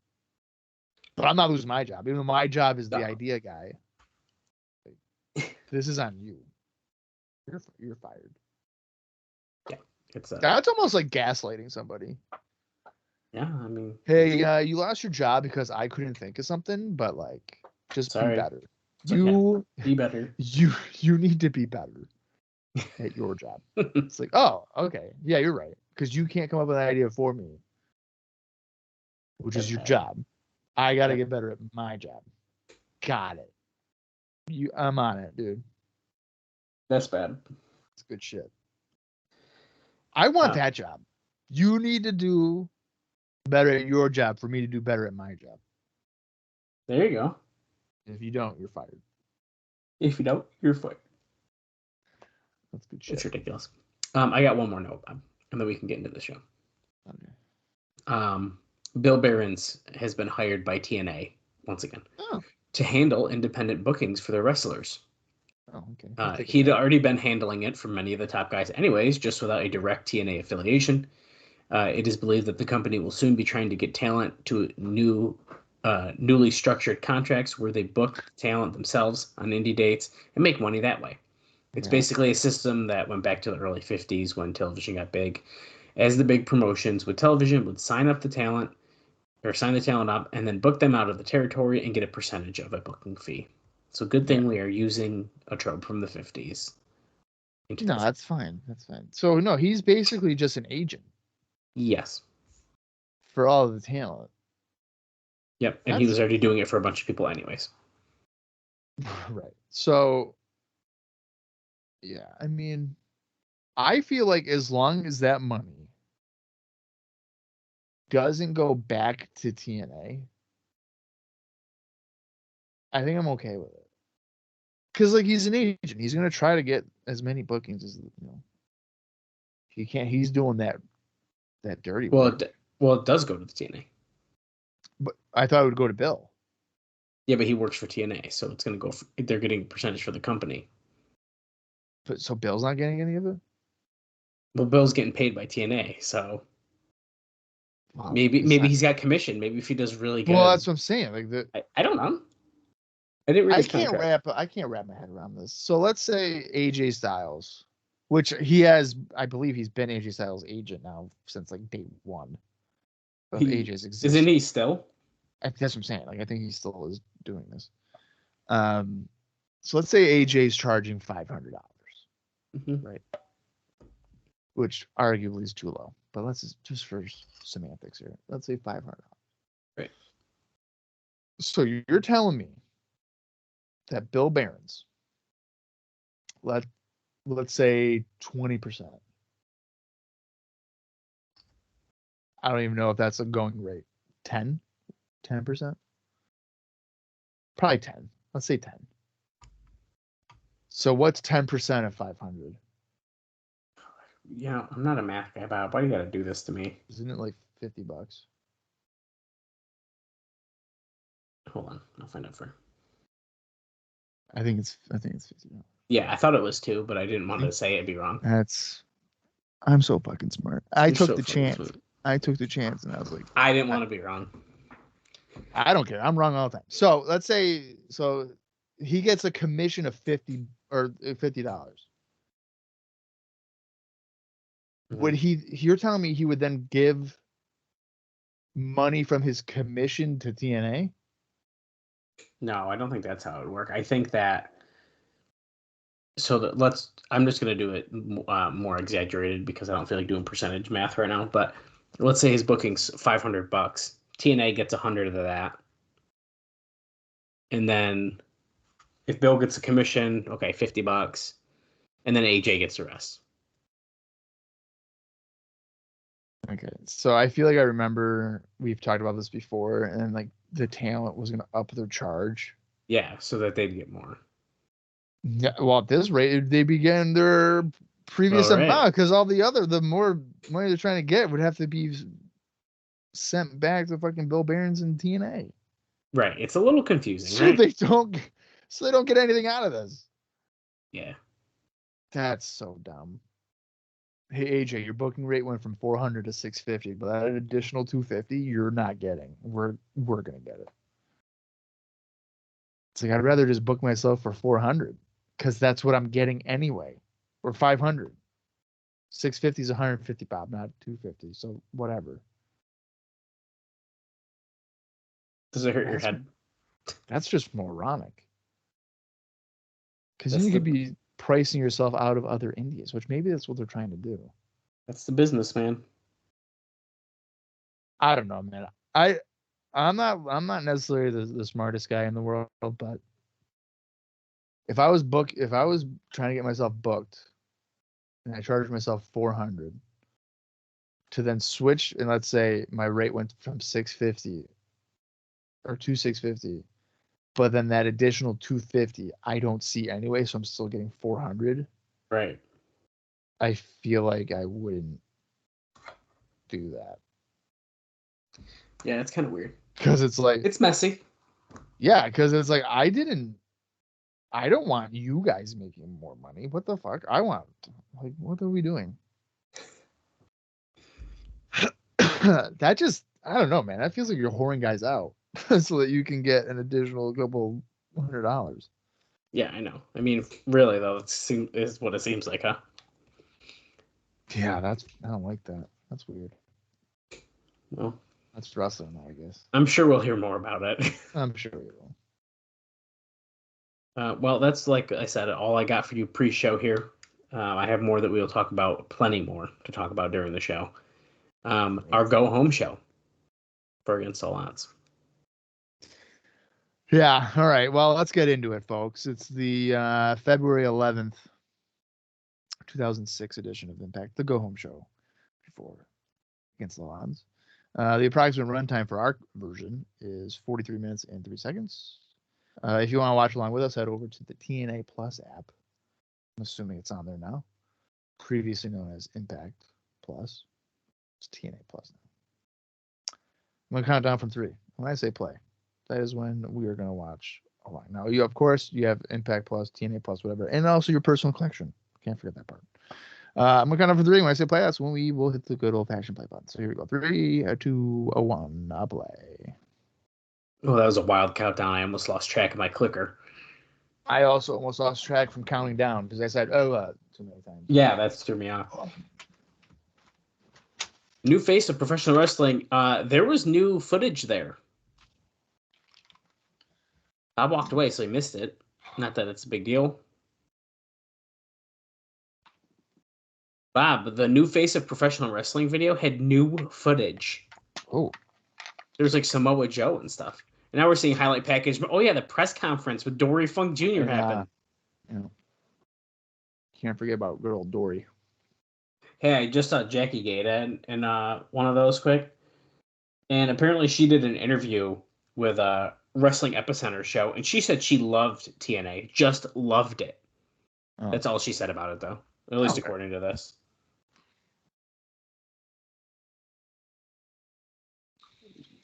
But I'm not losing my job. Even though my job is the idea guy. This is on you. You're fired. Yeah, that's almost like gaslighting somebody. Yeah, I mean, hey, you lost your job because I couldn't think of something, but like, just be better. Be better. You need to be better at your job. It's like, oh, okay, yeah, you're right, because you can't come up with an idea for me, which is your job. I got to get better at my job. Got it. I'm on it, dude. That's bad. It's good shit. I want that job. You need to do better at your job for me to do better at my job. There you go. If you don't, you're fired. If you don't, you're fired. That's good shit. It's ridiculous. I got one more note, Bob, and then we can get into the show. Okay. Bill Behrens has been hired by TNA once again to handle independent bookings for their wrestlers. Oh, okay. He'd already been handling it for many of the top guys anyways, just without a direct TNA affiliation. It is believed that the company will soon be trying to get talent to newly structured contracts where they book talent themselves on indie dates and make money that way. It's basically a system that went back to the early 50s when television got big. As the big promotions with television would sign the talent up and then book them out of the territory and get a percentage of a booking fee. So good thing we are using a trope from the 50s. No, that's fine. That's fine. So no, he's basically just an agent. Yes. For all of the talent. Yep, and he was already doing it for a bunch of people anyways. Right. So, yeah, I mean, I feel like as long as that money doesn't go back to TNA, I think I'm okay with it. Because, like, he's an agent. He's going to try to get as many bookings as, he can't. He's doing that dirty work. Well, it does go to the TNA. But I thought it would go to Bill. Yeah, but he works for TNA, so it's going to go. They're getting a percentage for the company. But so Bill's not getting any of it? Well, Bill's getting paid by TNA, so maybe he's got commission. Maybe if he does really good. Well, that's what I'm saying. Like I don't know. I didn't really. I can't wrap my head around this. So let's say AJ Styles, which he has, I believe he's been AJ Styles' agent now since like day one of AJ's existence. Isn't he still? That's what I'm saying. Like, I think he still is doing this. So let's say AJ's charging $500, right? Which arguably is too low. But let's just for semantics here. Let's say $500. Right. So you're telling me that Bill Behrens, let's say 20%. I don't even know if that's a going rate. 10%? Probably 10. Let's say 10. So what's 10% of 500? Yeah, I'm not a math guy, Bob. Why do you got to do this to me? Isn't it like $50? Hold on, I'll find out for. I think it's $50. Yeah, I thought it was 2, but I didn't want to say it'd be wrong. I'm so fucking smart. I took the chance. Smart. I took the chance, and I was like, I didn't want to be wrong. I don't care. I'm wrong all the time. So let's say he gets a commission of $50. Would you're telling me he would then give money from his commission to TNA? No, I don't think that's how it would work. I think that I'm just going to do it more exaggerated because I don't feel like doing percentage math right now, but let's say his booking's $500. TNA gets 100 of that. And then if Bill gets a commission, okay, $50. And then AJ gets the rest. Okay. So I feel like I remember we've talked about this before, and like the talent was going to up their charge. Yeah, so that they'd get more. Yeah, well, at this rate, they began their previous amount because the more money they're trying to get would have to be sent back to fucking Bill Behrens and TNA. Right. It's a little confusing. So right? they don't get anything out of this. Yeah. That's so dumb. Hey AJ, your booking rate went from 400 to 650, but that additional 250 you're not getting. We're gonna get it. It's like I'd rather just book myself for 400 because that's what I'm getting anyway. Or 500. 650 is 150, Bob, not 250. So whatever. Does it hurt your head? That's just moronic. Because you could be pricing yourself out of other indies, which maybe that's what they're trying to do. That's the business, man. I don't know, man. I'm not necessarily the smartest guy in the world, but if I was trying to get myself booked and I charged myself 400 to then switch, and let's say my rate went from 650 or to 650, but then that additional 250 I don't see anyway, so I'm still getting 400. Right. I feel like I wouldn't do that. Yeah, it's kind of weird. Because it's like it's messy. Yeah, because it's like I don't want you guys making more money. What the fuck? What are we doing? That just, I don't know, man. That feels like you're whoring guys out so that you can get an additional couple $100. Yeah, I know. I mean, really though, is what it seems like, huh? Yeah, I don't like that. That's weird. Well, that's wrestling, I guess. I'm sure we'll hear more about it. I'm sure we will. Well, that's, like I said, all I got for you pre-show here. I have more that we'll talk about, plenty more to talk about during the show. Our go-home show for Against All Odds. Yeah, all right. Well, let's get into it, folks. It's the February 11th, 2006 edition of Impact, the go-home show for Against All Odds. The approximate runtime for our version is 43 minutes and 3 seconds. If you want to watch along with us, head over to the TNA Plus app. I'm assuming it's on there now. Previously known as Impact Plus. It's TNA Plus now. I'm going to count down from 3. When I say play, that is when we are going to watch along. Now, you have Impact Plus, TNA Plus, whatever, and also your personal collection. Can't forget that part. I'm going to count down from 3. When I say play, that's when we will hit the good old-fashioned play button. So here we go. 3, 2, 1, play. Oh, that was a wild countdown. I almost lost track of my clicker. I also almost lost track from counting down because I said, too many times. Yeah, that threw me off. New face of professional wrestling. There was new footage there. I walked away, so he missed it. Not that it's a big deal. Bob, the new face of professional wrestling video had new footage. Oh. There's like Samoa Joe and stuff. And now we're seeing highlight package. Oh, yeah, the press conference with Dory Funk Jr. happened. Yeah. Can't forget about good old Dory. Hey, I just saw Jackie Gata in one of those quick. And apparently she did an interview with a Wrestling Epicenter show, and she said she loved TNA, just loved it. Oh. That's all she said about it, though, at least according to this.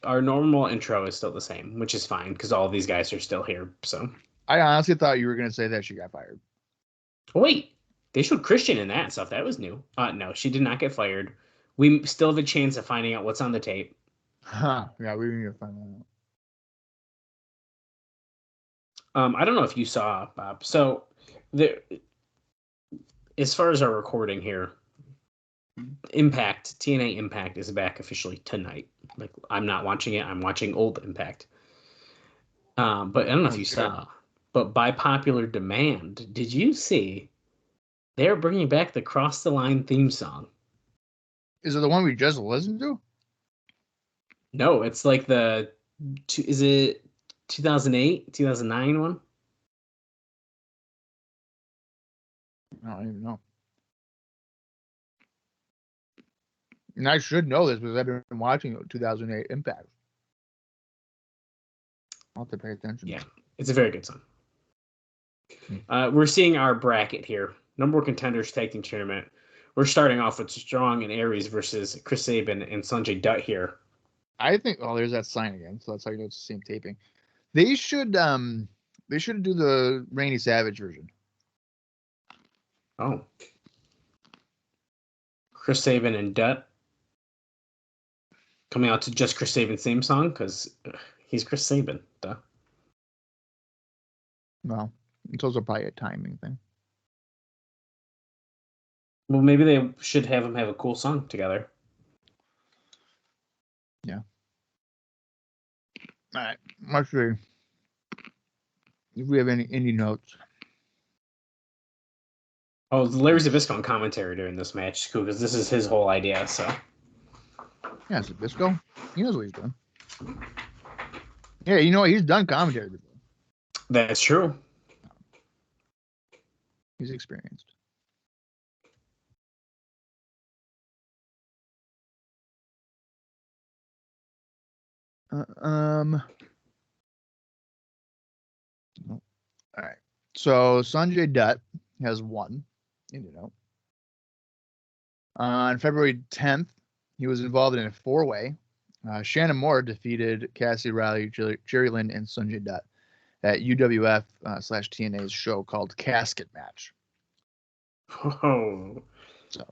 Our normal intro is still the same, which is fine because all of these guys are still here. So I honestly thought you were going to say that she got fired. Oh, wait, they showed Christian in that stuff. That was new. No, she did not get fired. We still have a chance of finding out what's on the tape. Huh. Yeah, we need to find that out. I don't know if you saw, Bob. So, as far as our recording here, Impact, TNA Impact is back officially tonight. Like, I'm not watching it. I'm watching old Impact. But I don't know if you saw. But by popular demand, did you see they're bringing back the Cross the Line theme song? Is it the one we just listened to? No, it's like is it 2008, 2009 one? I don't even know. And I should know this because I've been watching 2008 Impact. I'll have to pay attention. Yeah, it's a very good song. We're seeing our bracket here. Number one contenders tag team tournament. We're starting off with Strong and Aries versus Chris Sabin and Sonjay Dutt here. I think. Oh, there's that sign again. So that's how you know it's the same taping. They should do the Rainy Savage version. Oh, Chris Sabin and Dutt coming out to just Chris Sabin's theme song because he's Chris Sabin. Duh. Well, it's also probably a timing thing. Well, maybe they should have them have a cool song together. Yeah. All right. Let's see if we have any indie notes. Oh, Larry Zbyszko on commentary during this match. Cool, because this is his whole idea. So. Yeah, Zbyszko. He knows what he's doing. Yeah, you know what? He's done commentary before. That's true. He's experienced. All right. So Sonjay Dutt has won. You know. On February 10th, he was involved in a four-way. Shannon Moore defeated Cassie Riley, Jerry Lynn, and Sonjay Dutt at UWF / TNA's show called Casket Match. Oh. So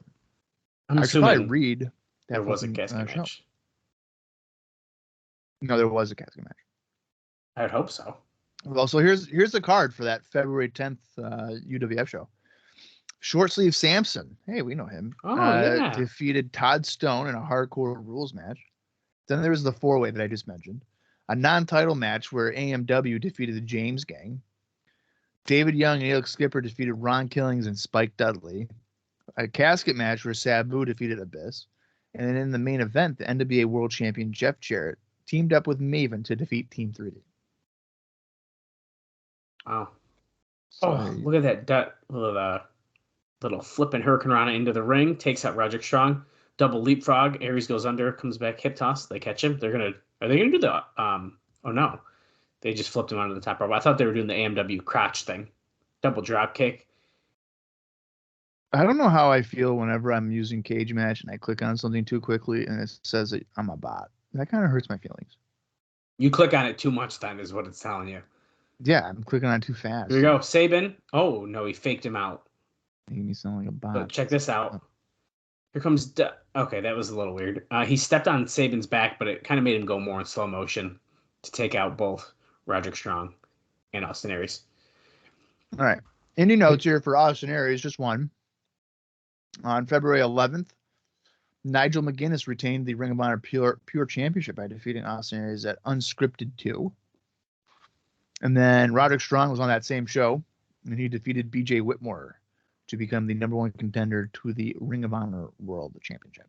I should probably read that. There was a casket show. match. No, there was a casket match. I would hope so. Well, so here's the card for that February 10th UWF show. Short Sleeve Samson, hey, we know him. Oh, yeah. Defeated Todd Stone in a hardcore rules match. Then there was the four-way that I just mentioned. A non-title match where AMW defeated the James Gang. David Young and Alex Skipper defeated Ron Killings and Spike Dudley. A casket match where Sabu defeated Abyss. And then in the main event, the NWA World Champion Jeff Jarrett teamed up with Maven to defeat Team 3D. Wow. Oh, look at that Dutt with a little flipping Hurricanrana into the ring, takes out Roderick Strong, double leapfrog, Aries goes under, comes back, hip toss, they catch him. Are they gonna do the oh no. They just flipped him onto the top rope. I thought they were doing the AMW crotch thing. Double drop kick. I don't know how I feel whenever I'm using Cage Match and I click on something too quickly and it says that I'm a bot. That kind of hurts my feelings. You click on it too much then is what it's telling you. Yeah, I'm clicking on it too fast. Here we go. Sabin. Oh, no, he faked him out. Making me sound like a bot. But check this out. Here comes... Okay, that was a little weird. He stepped on Sabin's back, but it kind of made him go more in slow motion to take out both Roderick Strong and Austin Aries. All right. Indie notes here for Austin Aries, just one. On February 11th, Nigel McGuinness retained the Ring of Honor Pure Championship by defeating Austin Aries at Unscripted 2. And then Roderick Strong was on that same show, and he defeated BJ Whitmore to become the number one contender to the Ring of Honor World Championship.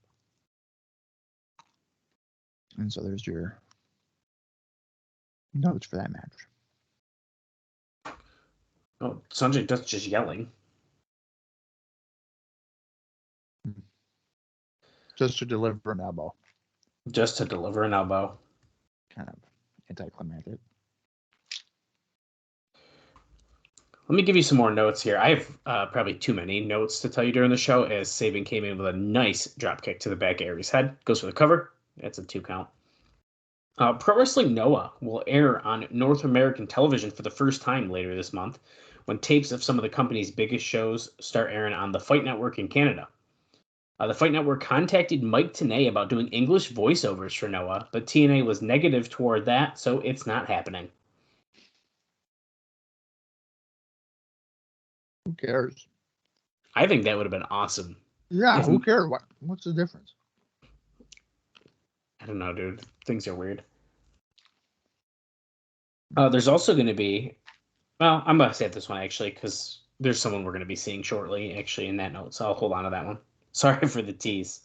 And so there's your notes for that match. Oh, Sonjay Dutt's just yelling. Just to deliver an elbow. Just to deliver an elbow. Kind of anticlimactic. Let me give you some more notes here. I have probably too many notes to tell you during the show, as Sabin came in with a nice drop kick to the back of Aries' head. Goes for the cover. That's a 2 count. Pro Wrestling Noah will air on North American television for the first time later this month, when tapes of some of the company's biggest shows start airing on the Fight Network in Canada. The Fight Network contacted Mike Tenay about doing English voiceovers for Noah, but TNA was negative toward that, so it's not happening. Who cares? I think that would have been awesome. Yeah, who cares? What's the difference? I don't know, dude. Things are weird. There's also going to be... Well, I'm going to say this one, actually, because there's someone we're going to be seeing shortly, actually, in that note, so I'll hold on to that one. Sorry for the tease.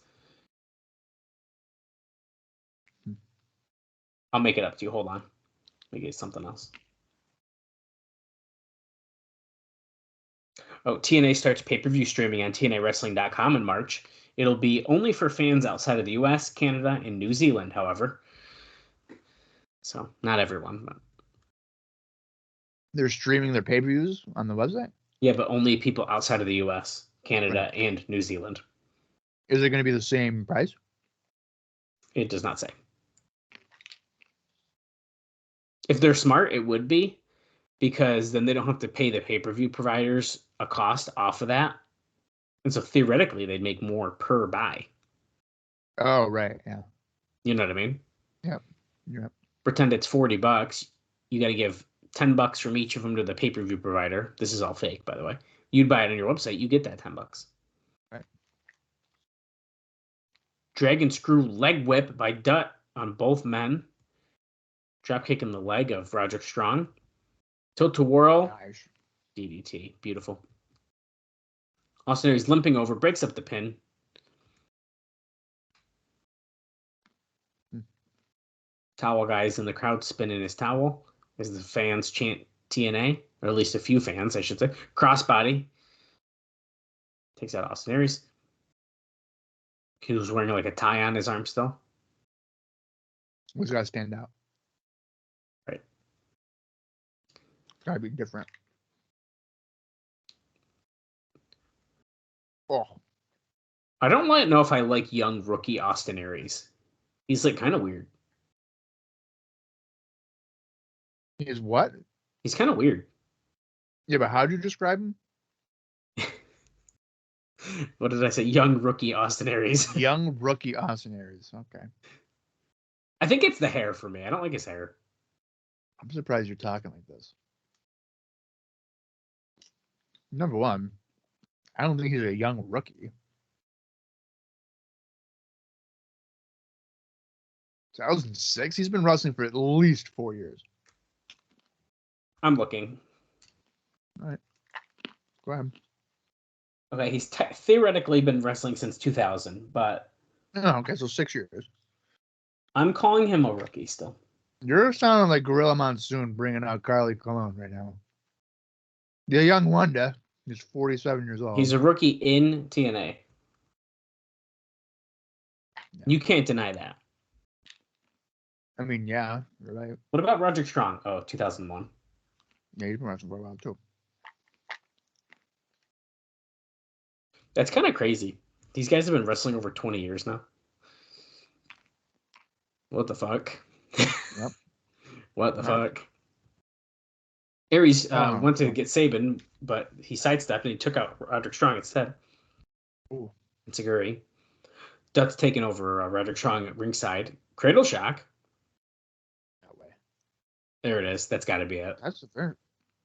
I'll make it up to you. Hold on. Let me get something else. Oh, TNA starts pay-per-view streaming on TNAWrestling.com in March. It'll be only for fans outside of the US, Canada, and New Zealand, however. So, not everyone. But... They're streaming their pay-per-views on the website? Yeah, but only people outside of the US, Canada, and New Zealand. Is it going to be the same price? It does not say. If they're smart, it would be, because then they don't have to pay the pay-per-view providers a cost off of that. And so theoretically, they'd make more per buy. Oh, right. Yeah. You know what I mean? Yep. Yep. Pretend it's $40. You got to give $10 from each of them to the pay-per-view provider. This is all fake, by the way. You'd buy it on your website. You get that $10. Right. Dragon screw leg whip by Dutt on both men. Dropkick in the leg of Roderick Strong. Tilt to whirl. Nice. DDT. Beautiful. Austin Aries limping over, breaks up the pin. Towel guys in the crowd spinning his towel as the fans chant TNA, or at least a few fans, I should say. Crossbody. Takes out Austin Aries. He was wearing like a tie on his arm still. What's got to stand out? Right. It's got to be different. Oh. I don't know if I like young rookie Austin Aries. He's like kind of weird. He's what? He's kind of weird. Yeah, but how'd you describe him? What did I say? Young rookie Austin Aries. Young rookie Austin Aries. Okay. I think it's the hair for me. I don't like his hair. I'm surprised you're talking like this. Number one, I don't think he's a young rookie. 2006? He's been wrestling for at least 4 years. I'm looking. All right. Go ahead. Okay, he's theoretically been wrestling since 2000, but... Oh, okay, so 6 years. I'm calling him a rookie still. You're sounding like Gorilla Monsoon bringing out Carly Colon right now. The young Wanda is 47 years old. He's a rookie in TNA. Yeah. You can't deny that. I mean, yeah, you're right. What about Roderick Strong? Oh, 2001. Yeah, he's been wrestling for a while, too. That's kind of crazy. These guys have been wrestling over 20 years now. What the fuck? Yep. What the fuck? Aries went to get Sabin, but he sidestepped and he took out Roderick Strong instead. Ooh. It's a Guri. Dutt's taking over Roderick Strong at ringside. Cradle shock. No way. There it is. That's got to be it. That's the fair.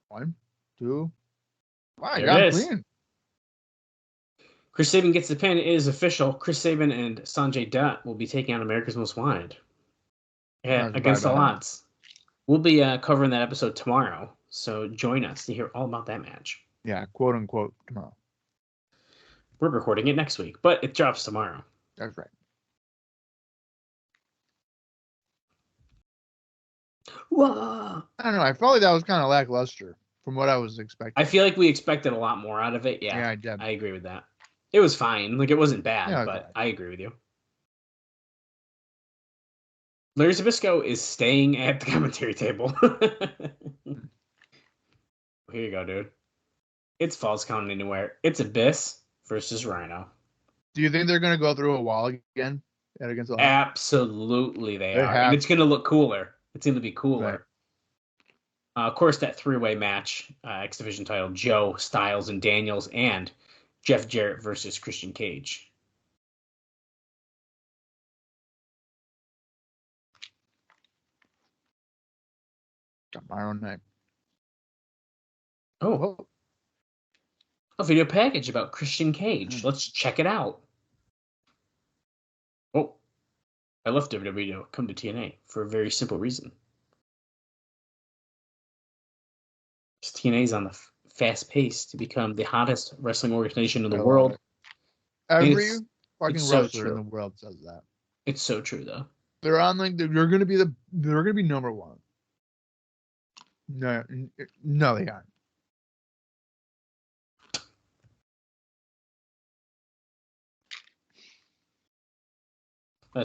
1, 2. Wow, you There got it is. clean. Chris Sabin gets the pin. It is official. Chris Sabin and Sonjay Dutt will be taking on America's Most Wanted. Yeah, against all odds. We'll be covering that episode tomorrow, so join us to hear all about that match. Yeah, quote unquote tomorrow. We're recording it next week, but it drops tomorrow. That's right. Whoa. I don't know. I felt like that was kind of lackluster from what I was expecting. I feel like we expected a lot more out of it. Yeah, I did. I agree with that. It was fine. Like, it wasn't bad, Yeah, but okay. I agree with you. Larry Zbyszko is staying at the commentary table. Here you go, dude. It's Falls Count Anywhere. It's Abyss versus Rhino. Do you think they're going to go through a wall again against the Absolutely they are. have And it's going to look cooler. It's going to be cooler. Right. Of course, that three-way match, X Division title, Joe, Styles, and Daniels, and Jeff Jarrett versus Christian Cage. Tomorrow night. Oh, a video package about Christian Cage. Let's check it out. Oh, I left WWE to come to TNA for a very simple reason. TNA is on the fast pace to become the hottest wrestling organization in the world. Every fucking so wrestler in true. the world says that. It's so true, though. They're on like they're going to be number one. No, they aren't.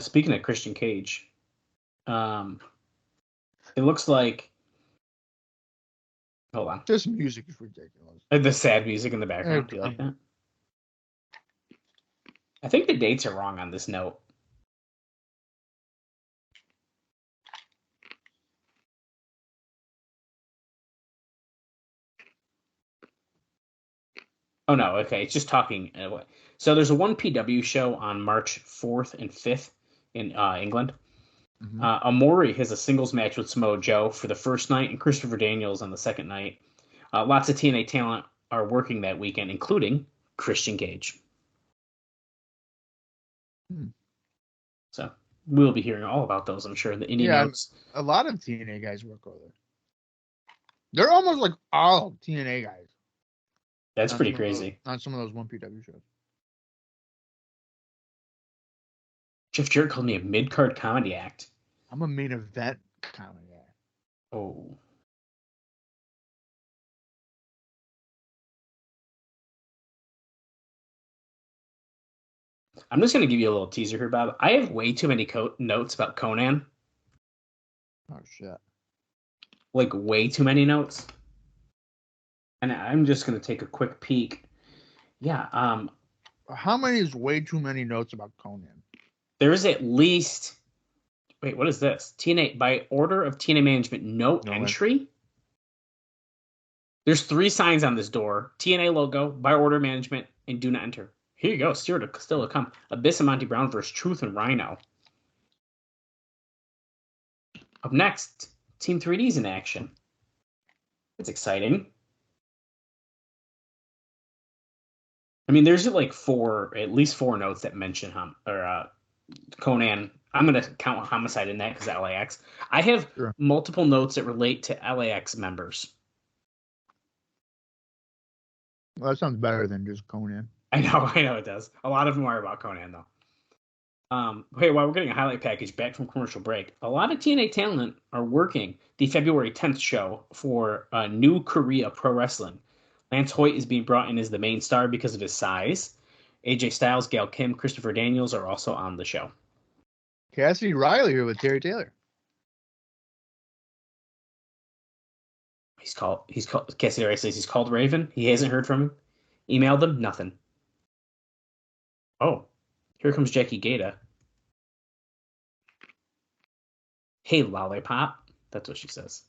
Speaking of Christian Cage, it looks like. Hold on. This music is ridiculous. The sad music in the background. Do you like that? I think the dates are wrong on this note. Oh, no. Okay. It's just talking. So there's a 1PW show on March 4th and 5th in England. Mm-hmm. Amori has a singles match with Samoa Joe for the first night and Christopher Daniels on the second night. Lots of TNA talent are working that weekend, including Christian Cage. So we'll be hearing all about those, I'm sure, in the indie notes. A lot of TNA guys work over there. They're almost like all TNA guys. That's pretty crazy. On some of those 1PW shows. Jeff Jarrett called me a mid-card comedy act. I'm a main event comedy act. Oh. I'm just going to give you a little teaser here, Bob. I have way too many notes about Conan. Oh, shit. Like, way too many notes. And I'm just going to take a quick peek. Yeah. How many is way too many notes about Conan? There is at least... Wait, what is this? TNA, by order of TNA management, no entry? There's 3 signs on this door. TNA logo, by order management, and do not enter. Here you go. Still to come. Abyss and Monty Brown versus Truth and Rhino. Up next, Team 3D's in action. It's exciting. I mean, there's like at least four notes that mention Conan. I'm going to count Homicide in that because LAX. I have multiple notes that relate to LAX members. Well, that sounds better than just Conan. I know it does. A lot of them are about Conan, though. Hey, while we're getting a highlight package back from commercial break, a lot of TNA talent are working the February 10th show for New Korea Pro Wrestling. Lance Hoyt is being brought in as the main star because of his size. AJ Styles, Gail Kim, Christopher Daniels are also on the show. Cassidy Riley here with Terry Taylor. He's called Cassidy Riley says he's called Raven. He hasn't heard from him. Emailed him, nothing. Oh, here comes Jackie Gata. Hey, lollipop. That's what she says.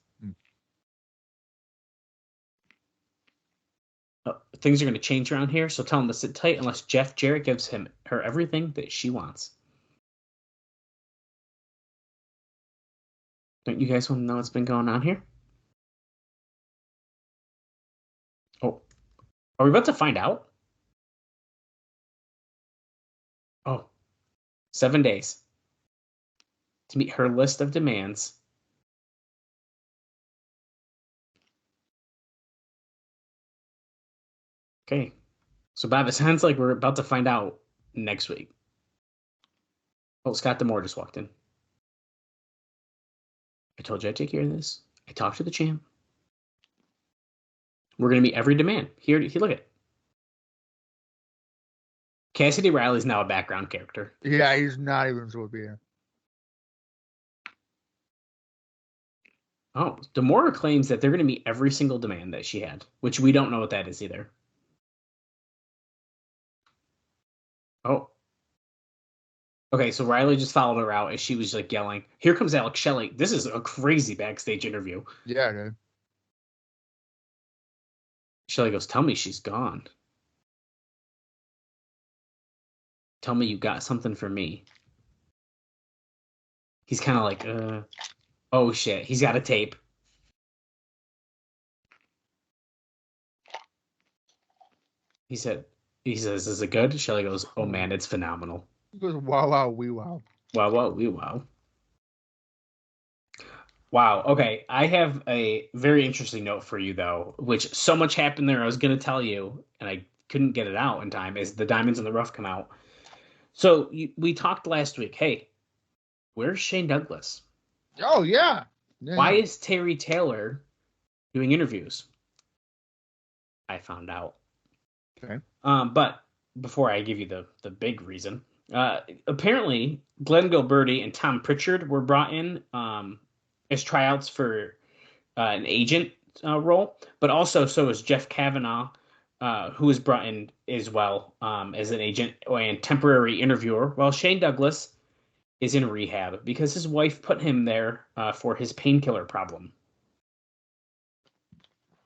Things are going to change around here, so tell him to sit tight unless Jeff Jarrett gives her everything that she wants. Don't you guys want to know what's been going on here? Oh, are we about to find out? Oh, 7 days to meet her list of demands. Okay, so Bob, it sounds like we're about to find out next week. Oh, Scott D'Amore just walked in. I told you I'd take care of this. I talked to the champ. We're going to meet every demand. Here, look at it. Cassidy Riley's now a background character. Yeah, he's not even supposed to be here. Oh, Demora claims that they're going to meet every single demand that she had, which we don't know what that is either. Oh. Okay, so Riley just followed her out as she was like yelling, "Here comes Alex Shelley." This is a crazy backstage interview. Yeah, dude. Shelley goes, "Tell me she's gone. Tell me you got something for me." He's kind of like, oh shit, he's got a tape. He says, "Is it good?" Shelley goes, "Oh man, it's phenomenal." He goes, wow, wow, wee, wow. Wow, wow, wee, wow. Wow. Okay, I have a very interesting note for you though, which so much happened there. I was going to tell you, and I couldn't get it out in time. As the Diamonds in the Rough come out, so we talked last week. Hey, where's Shane Douglas? Oh yeah. Why is Terry Taylor doing interviews? I found out. Okay. But before I give you the big reason, apparently Glenn Gilberti and Tom Pritchard were brought in as tryouts for an agent role, but also so is Jeff Kavanaugh, who was brought in as well as an agent and temporary interviewer, while Shane Douglas is in rehab because his wife put him there for his painkiller problem.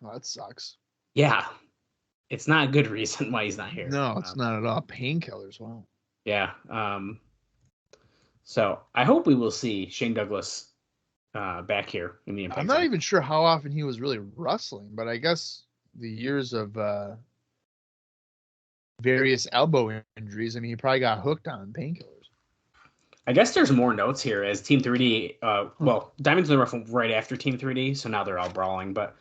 Well, that sucks. Yeah, it's not a good reason why he's not here. No, it's not at all. Painkillers. Wow. Yeah. So I hope we will see Shane Douglas back here in the Impact. I'm not even sure how often he was really wrestling, but I guess the years of various elbow injuries, I mean, he probably got hooked on painkillers. I guess there's more notes here as Team 3D. Well, Diamonds in the Rough right after Team 3D, so now they're all brawling. But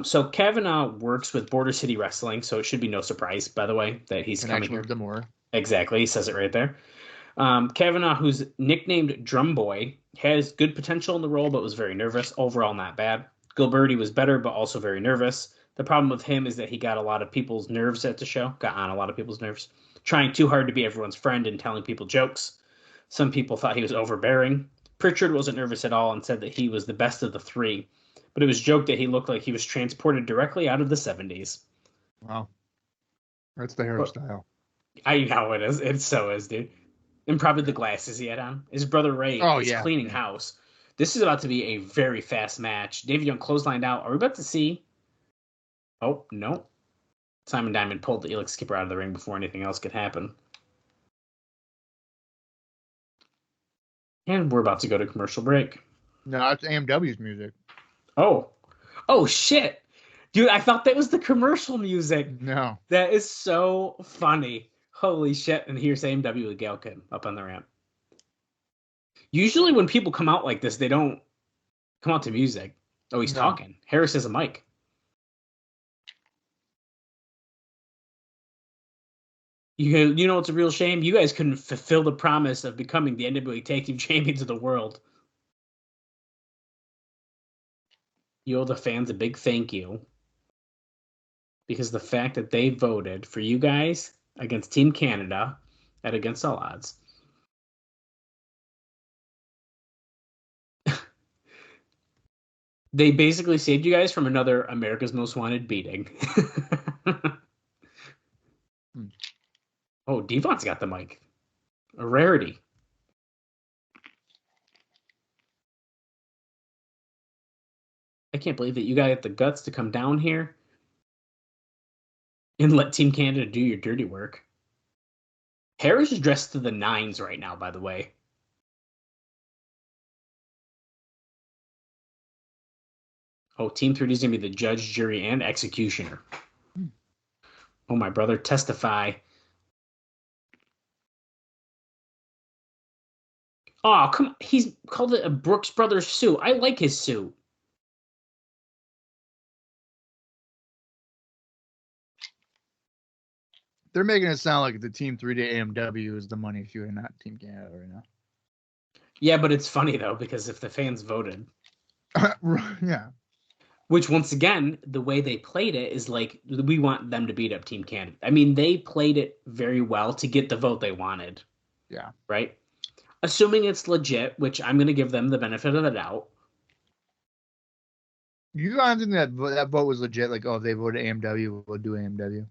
so Kavanaugh works with Border City Wrestling, so it should be no surprise, by the way, that he's coming here. Demore. Exactly, he says it right there. Kavanaugh, who's nicknamed Drum Boy, has good potential in the role, but was very nervous. Overall, not bad. Gilberti was better, but also very nervous. The problem with him is that he got a lot of people's nerves at the show, got on a lot of people's nerves, trying too hard to be everyone's friend and telling people jokes. Some people thought he was overbearing. Pritchard wasn't nervous at all and said that he was the best of the three, but it was joked that he looked like he was transported directly out of the 70s. Wow. That's the hairstyle. I know it is. It so is, dude. And probably the glasses he had on. His brother Ray is cleaning house. This is about to be a very fast match. David Young clotheslined out. Are we about to see? Oh, no. Simon Diamond pulled the Elix Skipper out of the ring before anything else could happen. And we're about to go to commercial break. No, that's AMW's music. Oh. Oh, shit. Dude, I thought that was the commercial music. No. That is so funny. Holy shit. And here's AMW with Gail Kim up on the ramp. Usually when people come out like this, they don't come out to music. Oh, he's talking. Harris has a mic. You know what's a real shame? You guys couldn't fulfill the promise of becoming the NWA Tag Team Champions of the world. You owe the fans a big thank you. Because the fact that they voted for you guys against Team Canada at Against All Odds. They basically saved you guys from another America's Most Wanted beating. Oh, Devon's got the mic. A rarity. I can't believe that you guys have the guts to come down here and let Team Canada do your dirty work. Harris is dressed to the nines right now, by the way. Oh, Team 3D is going to be the judge, jury, and executioner. Oh, my brother, testify. Oh, come on. He's called it a Brooks Brothers suit. I like his suit. They're making it sound like the Team 3D AMW is the money feud and not Team Canada right now. Yeah, but it's funny though, because if the fans voted, Yeah. which once again, the way they played it is like we want them to beat up Team Canada. I mean, they played it very well to get the vote they wanted, Yeah. right? Assuming it's legit, which I'm going to give them the benefit of the doubt. You don't think that vote was legit? Like, oh, if they voted AMW, we'll do AMW.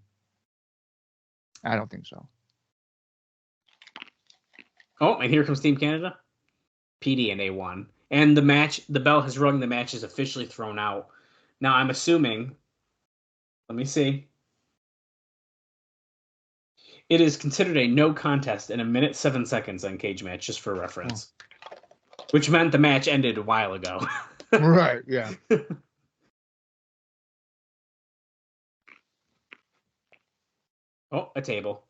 I don't think so. Oh, and here comes Team Canada. PD and A1. And the match, the bell has rung, the match is officially thrown out. Now, I'm assuming, let me see. It is considered a no contest in 1 minute 7 seconds on Cage Match, just for reference. Which meant the match ended a while ago. Right, yeah. Oh, a table.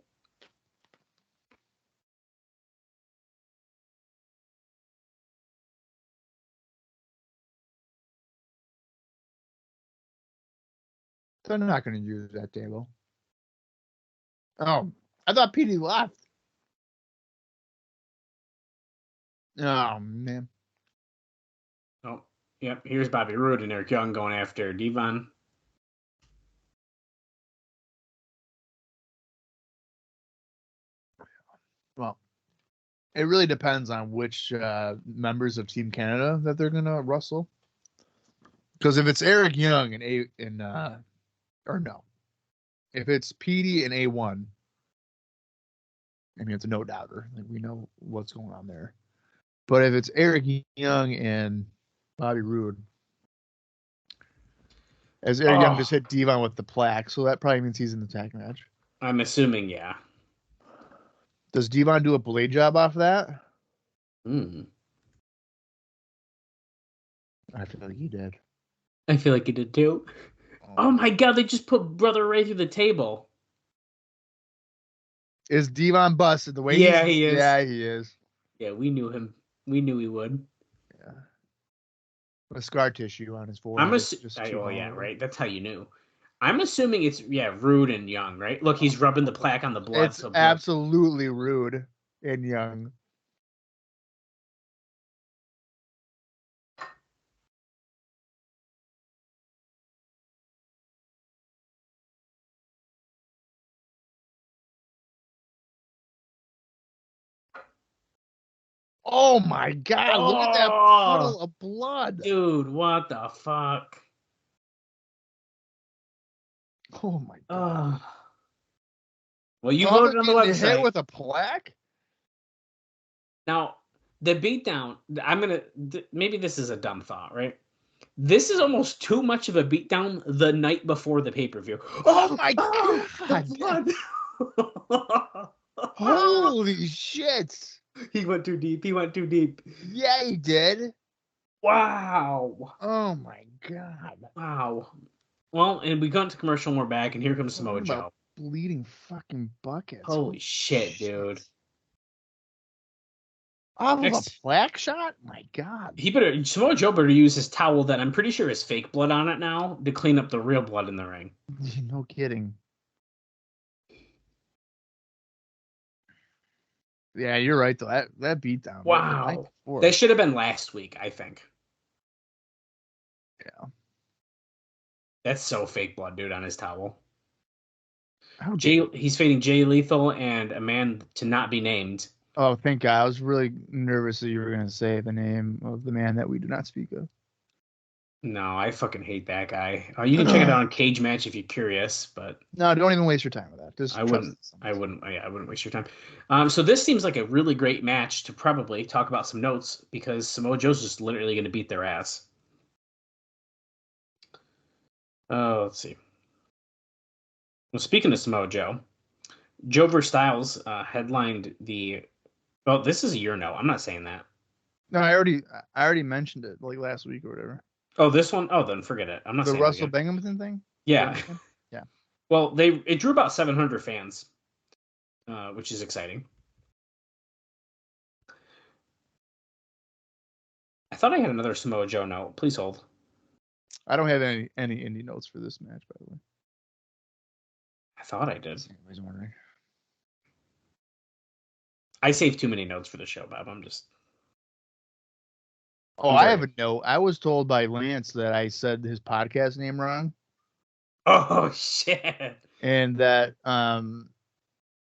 They're not going to use that table. Oh, I thought PD left. Oh, man. Oh, yep. Here's Bobby Roode and Eric Young going after Devon. Well, it really depends on which members of Team Canada that they're going to wrestle. Because if it's Eric Young or no, if it's PD and A1, I mean, it's a no doubter. Like, we know what's going on there. But if it's Eric Young and Bobby Roode, as Eric Young just hit Devon with the plaque, so that probably means he's in the tag match. I'm assuming, yeah. Does Devon do a blade job off that? I feel like he did. I feel like he did too. Oh my god, they just put Brother Ray through the table. Is Devon busted the way he is? Yeah, he is. Yeah, we knew him. We knew he would. Yeah. With scar tissue on his forehead. Yeah, right. That's how you knew. I'm assuming it's Roode and Young, right? Look, he's rubbing the plaque on the blood. It's absolutely Roode and Young. Oh my god, look at that puddle of blood. Dude, what the fuck? Oh my god. Well, you voted on the website. Hit with a plaque? Now, the beatdown, maybe this is a dumb thought, right? This is almost too much of a beatdown the night before the pay-per-view. Oh my god. The blood. Holy shit. He went too deep. Yeah, he did. Wow. Oh my god. Wow. Well, and we got to commercial and we're back, and here comes Samoa Joe. Bleeding fucking buckets. Holy shit, dude. Off of a plaque shot? My god. Samoa Joe better use his towel that I'm pretty sure is fake blood on it now to clean up the real blood in the ring. No kidding. Yeah, you're right though. That beatdown. Wow. That should have been last week, I think. Yeah. That's so fake blood, dude, on his towel. He's fading Jay Lethal and a man to not be named. Oh, thank God. I was really nervous that you were going to say the name of the man that we do not speak of. No, I fucking hate that guy. You can check it out on Cage Match if you're curious, but no, don't even waste your time with that. I wouldn't waste your time. So this seems like a really great match to probably talk about some notes because Samoa Joe's just literally going to beat their ass. Let's see. Well, speaking of Samoa Joe, Joe Styles headlined the. Well, this is a year no. I'm not saying that. No, I already mentioned it like last week or whatever. Oh, this one? Oh, then forget it. I'm not saying the Russell Binghamton thing. Yeah, yeah. Well, it drew about 700 fans, which is exciting. I thought I had another Samoa Joe note. Please hold. I don't have any indie notes for this match, by the way. I thought I did. I was wondering. I saved too many notes for the show, Bob. Oh, I have a note. I was told by Lance that I said his podcast name wrong. Oh shit! And that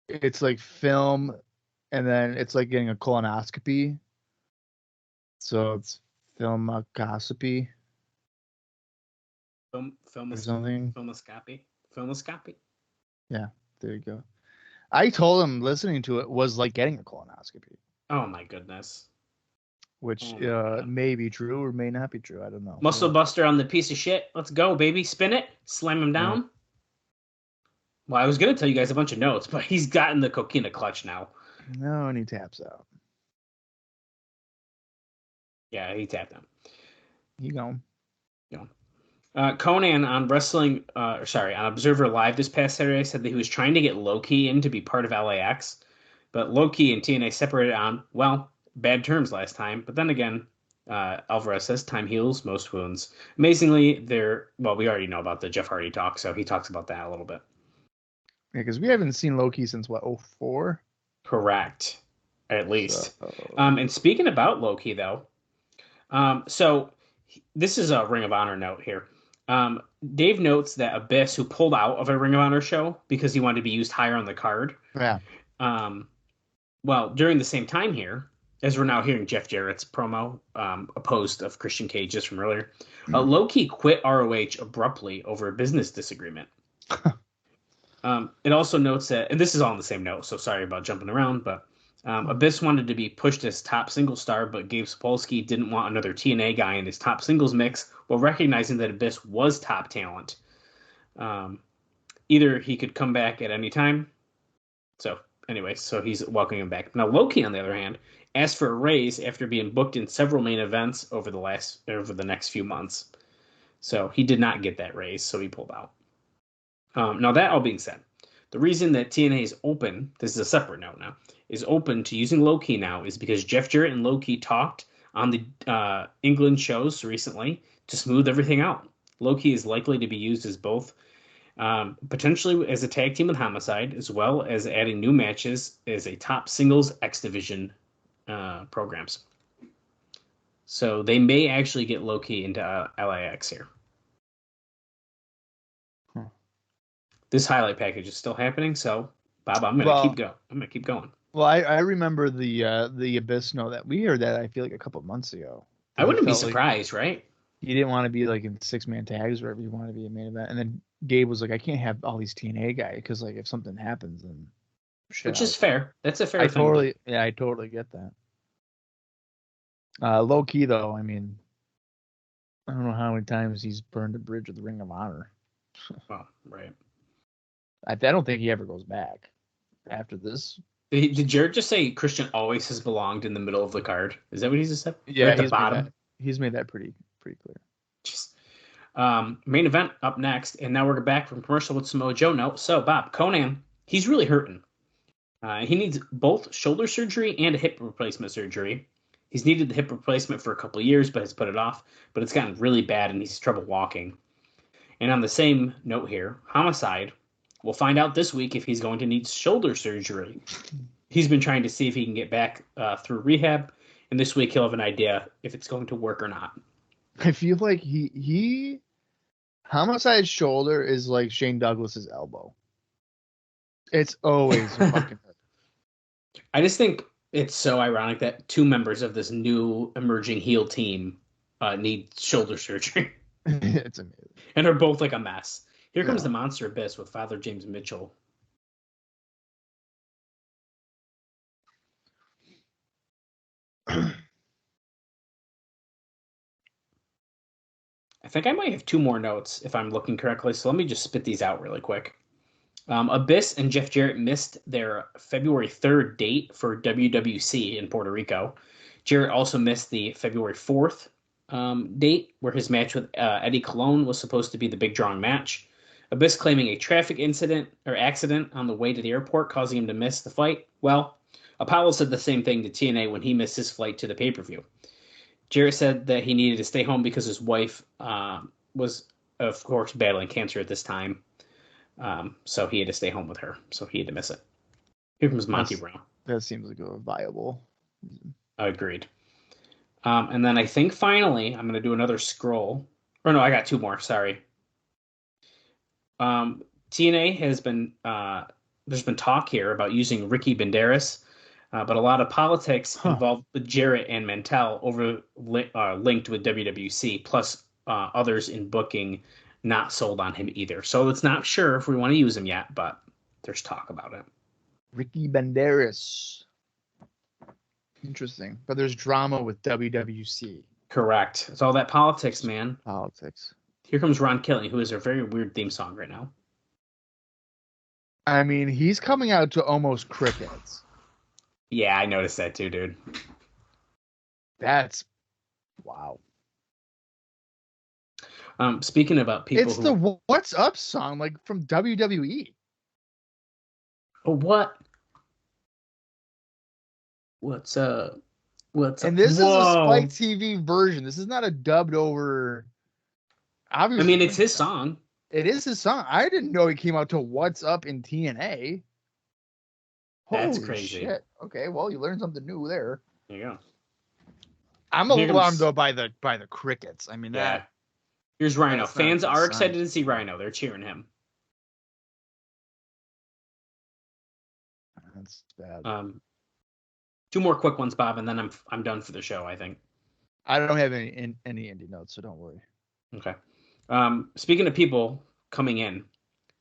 it's like film, and then it's like getting a colonoscopy. So it's filmoscopy or something. Filmoscopy. Yeah, there you go. I told him listening to it was like getting a colonoscopy. Oh my goodness. Which may be true or may not be true. I don't know. Muscle Buster on the piece of shit. Let's go, baby. Spin it. Slam him down. Yeah. Well, I was going to tell you guys a bunch of notes, but he's gotten the coquina clutch now. No, and he taps out. Yeah, he tapped out. You go. Conan on on Observer Live this past Saturday said that he was trying to get Low-Ki in to be part of LAX, but Low-Ki and TNA separated on, well, bad terms last time. But then again, Alvarez says time heals most wounds. Amazingly, we already know about the Jeff Hardy talk, so he talks about that a little bit. Yeah, because we haven't seen Low-Ki since, what, 2004? Correct, at least. And speaking about Low-Ki, though, so this is a Ring of Honor note here. Dave notes that Abyss, who pulled out of a Ring of Honor show because he wanted to be used higher on the card. Yeah. Well, during the same time here, as we're now hearing Jeff Jarrett's promo, opposed of Christian Cage's from earlier, Low-Ki quit ROH abruptly over a business disagreement. It also notes that, and this is all in the same note, so sorry about jumping around, but Abyss wanted to be pushed as top single star, but Gabe Sapolsky didn't want another TNA guy in his top singles mix, while recognizing that Abyss was top talent. Either he could come back at any time. So he's welcoming him back. Now Low-Ki, on the other hand, asked for a raise after being booked in several main events over the next few months. So he did not get that raise, so he pulled out. Now that all being said, the reason that TNA is open, this is a separate note now, is open to using Low-Ki now is because Jeff Jarrett and Low-Ki talked on the England shows recently to smooth everything out. Low-Ki is likely to be used as both, potentially as a tag team with Homicide, as well as adding new matches as a top singles X Division programs. So they may actually get Low-Ki into LAX here. This highlight package is still happening, so Bob, I'm gonna keep going. Well, I remember the Abyss note that we heard that I feel like a couple of months ago. I wouldn't be surprised, right? You didn't want to be like in 6-man tags or whatever. You wanted to be a main event, and then Gabe was like, "I can't have all these TNA guys because like if something happens, then shit." Which is fair. That's a fair thing. I totally get that. Low-Ki though, I mean, I don't know how many times he's burned a bridge with the Ring of Honor. Well, right. I don't think he ever goes back after this. Did Jared just say Christian always has belonged in the middle of the card? Is that what he just said? Yeah, at the bottom. He's made that pretty clear. Just, main event up next, and now we're back from commercial with Samoa Joe. No, so Bob Conan, he's really hurting. He needs both shoulder surgery and a hip replacement surgery. He's needed the hip replacement for a couple of years, but has put it off. But it's gotten really bad, and he's has trouble walking. And on the same note here, Homicide. We'll find out this week if he's going to need shoulder surgery. He's been trying to see if he can get back through rehab, and this week he'll have an idea if it's going to work or not. I feel like he Homicide's shoulder is like Shane Douglas's elbow. It's always fucking hurt. I just think it's so ironic that two members of this new emerging heel team need shoulder surgery. It's amazing. And are both like a mess. Here comes the Monster Abyss with Father James Mitchell. I think I might have two more notes if I'm looking correctly, so let me just spit these out really quick. Abyss and Jeff Jarrett missed their February 3rd date for WWC in Puerto Rico. Jarrett also missed the February 4th date, where his match with Eddie Colon was supposed to be the big drawing match. Abyss claiming a traffic accident on the way to the airport, causing him to miss the fight. Well, Apollo said the same thing to TNA when he missed his flight to the pay-per-view. Jarrett said that he needed to stay home because his wife was, of course, battling cancer at this time. So he had to stay home with her. So he had to miss it. Here comes Monty Brown. That seems like a viable. Agreed. And then I think finally, I'm going to do another scroll. Or no, I got two more. Sorry. TNA has been there's been talk here about using Ricky Banderas, but a lot of politics involved with Jarrett and Mantell linked with WWC, plus others in booking not sold on him either. So it's not sure if we want to use him yet, but there's talk about it. Ricky Banderas. Interesting. But there's drama with WWC. Correct. It's all that politics, man. Politics. Here comes Ron Killing, who has a very weird theme song right now. I mean, he's coming out to almost crickets. Yeah, I noticed that too, dude. That's wow. Speaking about people, it's the "What's Up" song, like from WWE. Oh, what? What's up? What's up? And this Whoa. is a Spike TV version. This is not a dubbed over. Obviously, I mean, it's his song. It is his song. I didn't know he came out to "What's Up" in TNA. That's Holy crazy. Shit. Okay, well, you learned something new there. There you go. I'm alarmed though by the crickets. I mean, Yeah. that. Here's Rhino. That's Fans not a are good excited sign. to see Rhino. They're cheering him. That's bad. Two more quick ones, Bob, and then I'm done for the show, I think. I don't have any indie notes, so don't worry. Okay. Speaking of people coming in,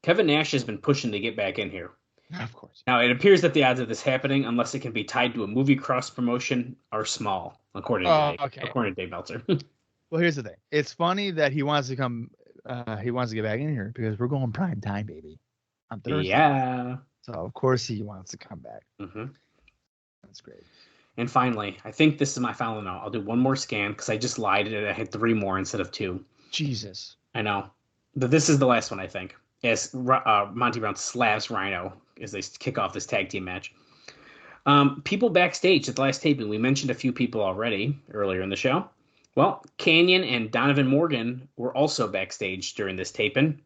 Kevin Nash has been pushing to get back in here. Of course. Now, it appears that the odds of this happening, unless it can be tied to a movie cross promotion, are small, according to Dave Meltzer. Well, here's the thing. It's funny that he wants to come. He wants to get back in here because we're going prime time, baby, on Thursday. Yeah. So of course he wants to come back. Mm-hmm. That's great. And finally, I think this is my final note. I'll do one more scan because I just lied and I had 3 more instead of 2. Jesus. I know. But this is the last one, I think. As Monty Brown slaps Rhino as they kick off this tag team match. People backstage at the last taping. We mentioned a few people already earlier in the show. Well, Canyon and Donovan Morgan were also backstage during this taping.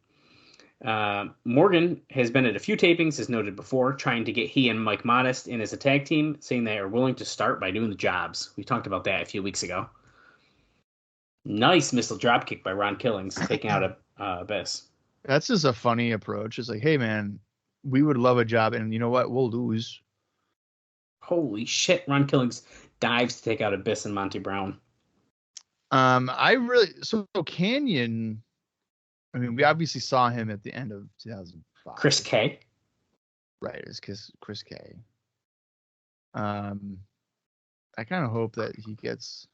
Morgan has been at a few tapings, as noted before, trying to get he and Mike Modest in as a tag team, saying they are willing to start by doing the jobs. We talked about that a few weeks ago. Nice missile dropkick by Ron Killings, taking out Abyss. That's just a funny approach. It's like, hey man, we would love a job, and you know what? We'll lose. Holy shit! Ron Killings dives to take out Abyss and Monty Brown. So Canyon. I mean, we obviously saw him at the end of 2005. Chris K. Right, it's Chris K. I kind of hope that he gets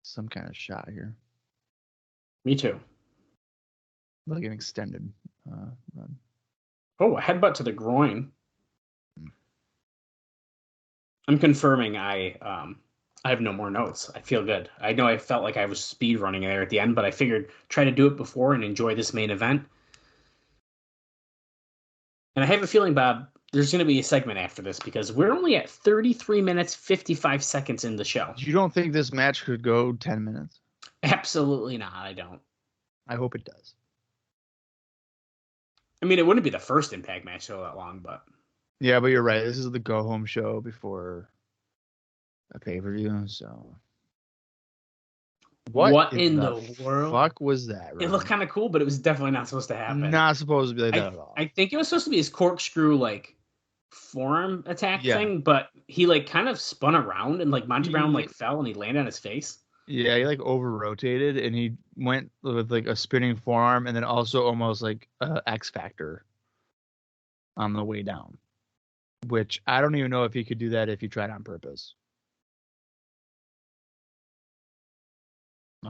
some kind of shot here, Me too. like an extended run. Oh, a headbutt to the groin. I'm confirming I have no more notes. I feel good. I know I felt like I was speed running there at the end, but I figured try to do it before and enjoy this main event. And I have a feeling, Bob, there's going to be a segment after this because we're only at 33 minutes, 55 seconds in the show. You don't think this match could go 10 minutes? Absolutely not. I don't. I hope it does. I mean, it wouldn't be the first Impact match so that long, but. Yeah, but you're right. This is the go-home show before a pay-per-view, so. What in the world? Fuck was that? It looked kind of cool, but it was definitely not supposed to happen. Not supposed to be like that at all. I think it was supposed to be his corkscrew, like, forearm attack thing, but he, like, kind of spun around and, like, Monty Brown, like, fell and he landed on his face. Yeah, he, like, over-rotated and he went with, like, a spinning forearm and then also almost, like, X Factor on the way down. Which I don't even know if he could do that if he tried on purpose.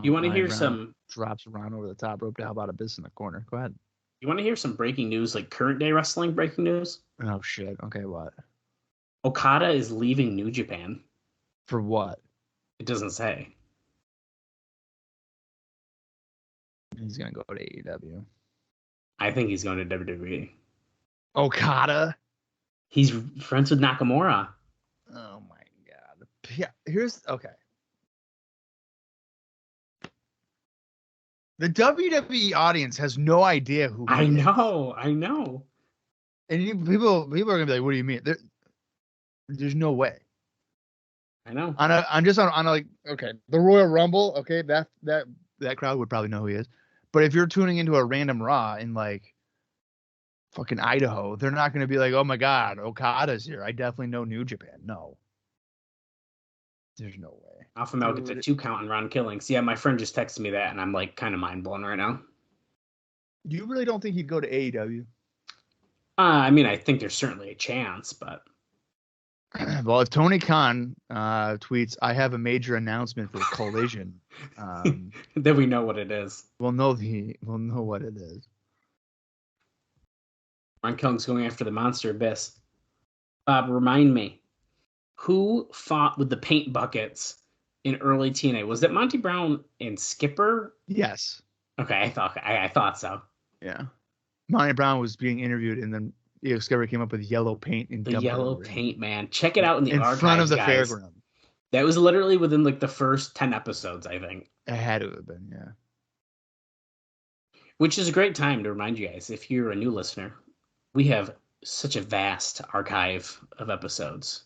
You want to hear Brown some drops around over the top rope to help out Abyss in the corner. Go ahead. You want to hear some breaking news, like current day wrestling breaking news? Oh shit. Okay, what? Okada is leaving New Japan. For what? It doesn't say. He's gonna go to AEW. I think he's going to WWE. Okada? He's friends with Nakamura. Oh my god. Yeah, here's okay. The WWE audience has no idea who he is. I know. And people are gonna be like, "What do you mean?" There's no way. I know. On a like, okay, the Royal Rumble, okay, that crowd would probably know who he is. But if you're tuning into a random Raw in like fucking Idaho, they're not going to be like, oh my God, Okada's here. I definitely know New Japan. No. There's no way. Alpha Male gets a 2 count on Ron Killings. Yeah, my friend just texted me that, and I'm like kind of mind blown right now. You really don't think he'd go to AEW? I mean, I think there's certainly a chance, but Well, if Tony Khan tweets, I have a major announcement for Collision, then we know what it is. we'll know what it is. Ron Killings going after the Monster Abyss. Bob, remind me, who fought with the paint buckets in early TNA? Was it Monty Brown and Skipper? Yes. Okay, I thought so. Yeah. Monty Brown was being interviewed, and then Skipper came up with yellow paint and The yellow paint, man. Check it out in the archives, front of the guys. fairground. That was literally within like the first 10 episodes, I think. It had to have been, yeah. Which is a great time to remind you guys, if you're a new listener, we have such a vast archive of episodes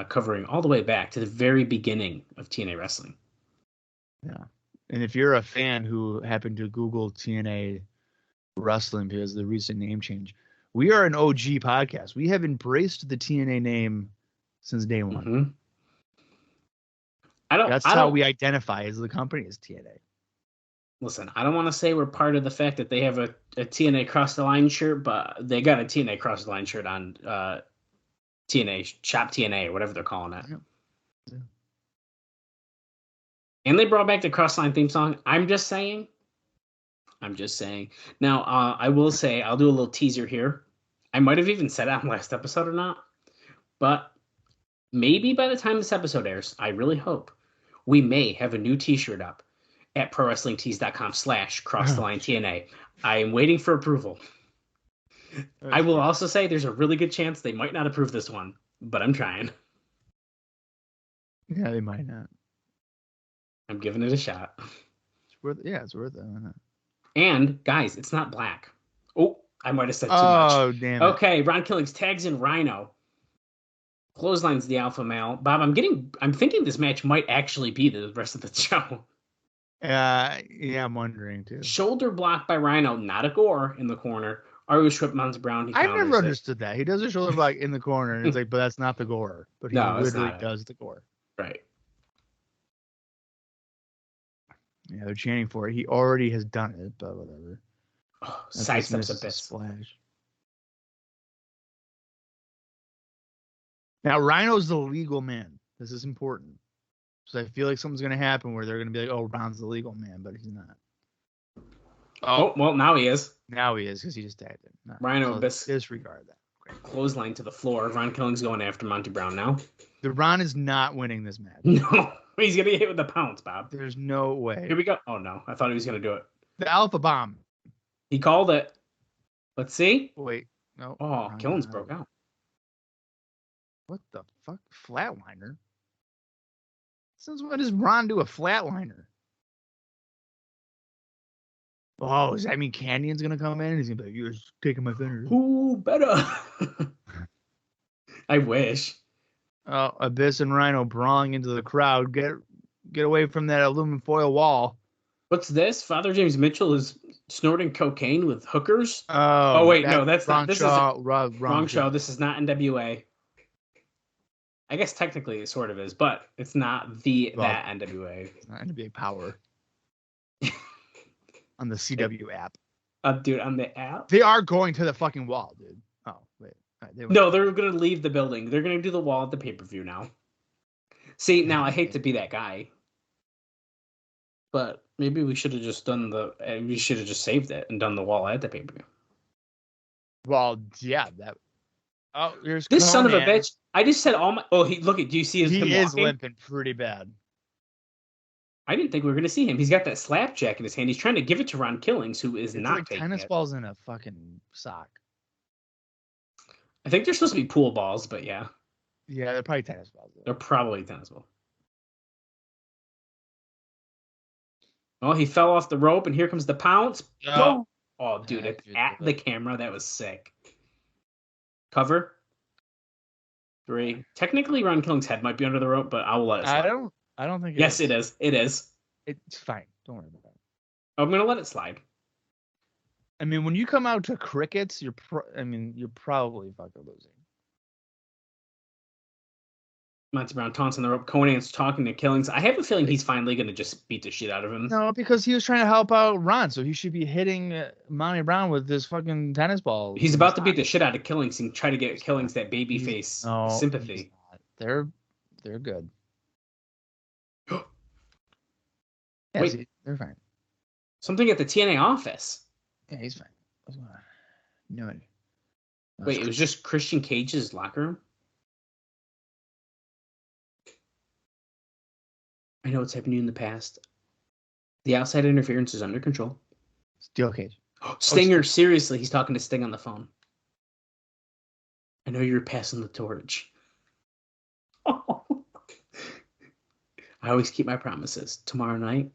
covering all the way back to the very beginning of TNA wrestling. Yeah. And if you're a fan who happened to Google TNA wrestling because of the recent name change, we are an OG podcast. We have embraced the TNA name since day one. Mm-hmm. That's how we identify as the company, as TNA. Listen, I don't want to say we're part of the fact that they have a TNA Cross the Line shirt, but they got a TNA Cross the Line shirt on TNA, Shop TNA, or whatever they're calling it. Yeah. And they brought back the Cross Line theme song. I'm just saying. Now, I will say, I'll do a little teaser here. I might have even said it on last episode or not, but maybe by the time this episode airs, I really hope, we may have a new t-shirt up at prowrestlingtees.com/crossthelinetna. I am waiting for approval. I will also say there's a really good chance they might not approve this one, but I'm trying. Yeah, they might not. I'm giving it a shot. It's worth it. And, guys, it's not black. Oh, I might have said too much. Oh, damn it. Okay, Ron Killings tags in Rhino. Clotheslines the alpha male. Bob, I'm thinking this match might actually be the rest of the show. Yeah, I'm wondering too. Shoulder block by Rhino, not a gore in the corner. Aries Roderick Monty Brown. I've never understood that. He does a shoulder block in the corner, and it's like, but that's not the gore. But he literally does the gore. Right. Yeah, they're chanting for it. He already has done it, but whatever. Oh, sidesteps a bit. Splash. Now, Rhino's the legal man. This is important. So I feel like something's going to happen where they're going to be like, oh, Ron's the legal man, but he's not. Oh, well, now he is. Now he is because he just tagged it. No, Rhino disregard that. Great. Clothesline to the floor. Ron Killings going after Monty Brown now. The Ron is not winning this match. No, he's going to get hit with the pounce, Bob. There's no way. Here we go. Oh, no. I thought he was going to do it. The Alpha Bomb. He called it. Let's see. Wait. No. Oh, Killings broke out. What the fuck? Flatliner? Since when does Ron do a flatliner? Oh, does that mean Canyon's gonna come in and he's gonna be like, you're taking my fingers? Who better? I wish. Oh, Abyss and Rhino brawling into the crowd. Get away from that aluminum foil wall. What's this? Father James Mitchell is snorting cocaine with hookers? Oh wait, no, that's not. This is wrong show. This is not NWA. I guess technically it sort of is, but it's not that NWA. It's not NWA Power. On the CW app. Dude, on the app? They are going to the fucking wall, dude. Oh, wait. No, they're going to leave the building. They're going to do the wall at the pay-per-view now. See, now I hate to be that guy, but maybe we should have just we should have just saved it and done the wall at the pay-per-view. Well, yeah, that. Oh, here's this Conan. Son of a bitch. I just said all my. Oh, do you see his? He is limping pretty bad. I didn't think we were going to see him. He's got that slapjack in his hand. He's trying to give it to Ron Killings, who is not like taking tennis it. balls in a fucking sock. I think they're supposed to be pool balls, but yeah. Yeah, they're probably tennis balls. They're probably tennis balls. Oh, he fell off the rope, and here comes the pounce. Oh, oh dude, at the camera, that was sick. Cover. agree. Technically, Ron Killing's head might be under the rope, but I will let it slide. I don't think. Yes, it is. It is. It's fine. Don't worry about it. I'm gonna let it slide. I mean, when you come out to crickets, you're probably fucking losing. Monty Brown taunts on the rope. Conan's talking to Killings. I have a feeling he's finally going to just beat the shit out of him. No, because he was trying to help out Ron, so he should be hitting Monty Brown with this fucking tennis ball. He's about to beat the shit out of Killings and try to get Killings that baby face sympathy. They're good. Wait, see, they're fine. Something at the TNA office. Yeah, he's fine. What's going on? No idea. Wait, it was just Christian Cage's locker room? I know it's happened to you in the past. The outside interference is under control. Steel Cage. Stinger, seriously, he's talking to Sting on the phone. I know you're passing the torch. I always keep my promises. Tomorrow night,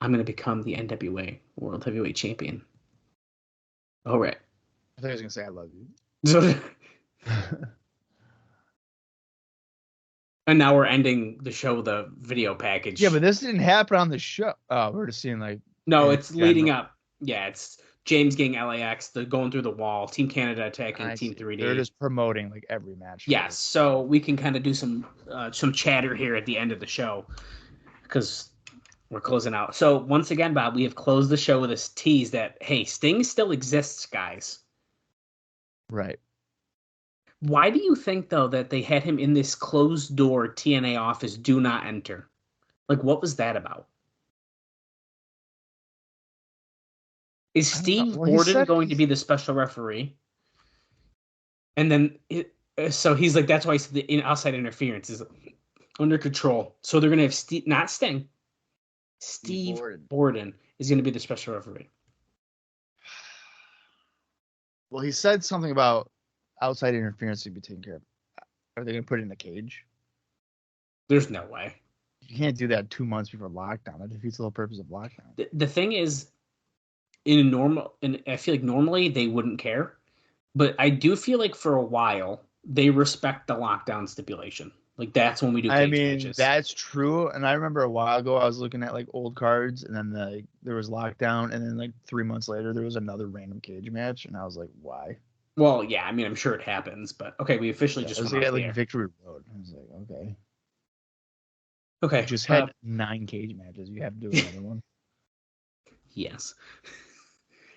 I'm going to become the NWA World Heavyweight Champion. All right. I thought he was going to say I love you. And now we're ending the show with a video package. Yeah, but this didn't happen on the show. Oh, we're just seeing like... No, it's leading up. Yeah, it's James getting LAX, the going through the wall, Team Canada attacking Team 3D. They're just promoting like every match. Yes, so we can kind of do some chatter here at the end of the show because we're closing out. So once again, Bob, we have closed the show with this tease that, hey, Sting still exists, guys. Right. Why do you think, though, that they had him in this closed-door TNA office, do not enter? Like, what was that about? Is Steve Borden going to be the special referee? And then, so he's like, that's why he said the outside interference is under control. So they're going to have Steve, not Sting. Steve Borden is going to be the special referee. Well, he said something about outside interference to be taken care of. Are they going to put it in a cage? There's no way. You can't do that 2 months before lockdown. That defeats the whole purpose of lockdown. The thing is, I feel like normally they wouldn't care, but I do feel like for a while they respect the lockdown stipulation. Like that's when we do cage matches. That's true. And I remember a while ago I was looking at like old cards, and then there was lockdown, and then like 3 months later there was another random cage match, and I was like, why? Well, yeah, I mean, I'm sure it happens, but okay, we officially just went off the air. Victory Road. I was like, okay. Okay. You just had 9 cage matches. You have to do another one. Yes.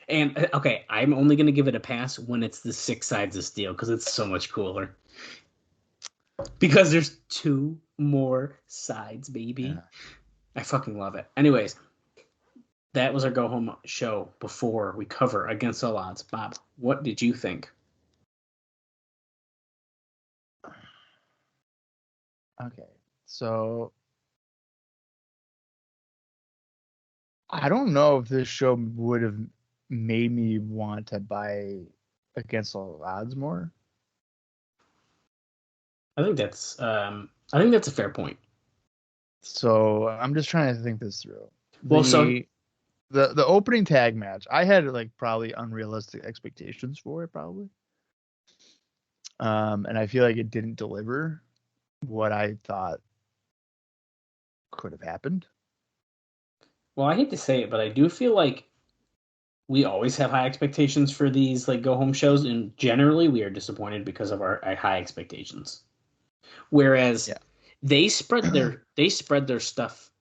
And, okay, I'm only going to give it a pass when it's the 6 sides of steel, because it's so much cooler. Because there's 2 more sides, baby. Yeah. I fucking love it. Anyways, that was our go-home show before we cover Against All Odds. Bob, what did you think? Okay, so I don't know if this show would have made me want to buy Against All Odds more. I think that's a fair point. So I'm just trying to think this through. The opening tag match, I had like probably unrealistic expectations for it, probably. And I feel like it didn't deliver what I thought could have happened. Well, I hate to say it, but I do feel like we always have high expectations for these like go home shows, and generally we are disappointed because of our high expectations. Whereas they spread their stuff.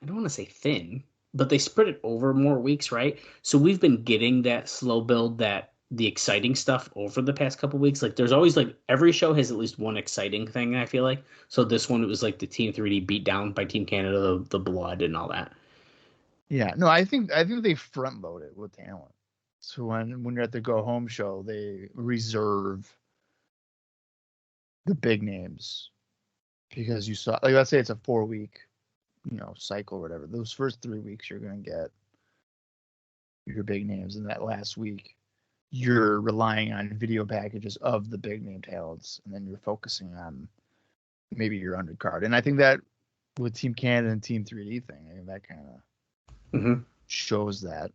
I don't want to say thin, but they spread it over more weeks, right? So we've been getting that slow build, the exciting stuff over the past couple weeks. Like there's always like every show has at least one exciting thing, I feel like. So this one, it was like the Team 3D beat down by Team Canada, the blood and all that. Yeah, no, I think they front load it with talent. So when you're at the go home show, they reserve the big names because you saw, like, let's say it's a 4-week, cycle or whatever. Those first 3 weeks, you're going to get your big names, and that last week, you're relying on video packages of the big name talents, and then you're focusing on maybe your undercard. And I think that with Team Canada and Team 3D thing, I think that kind of shows that,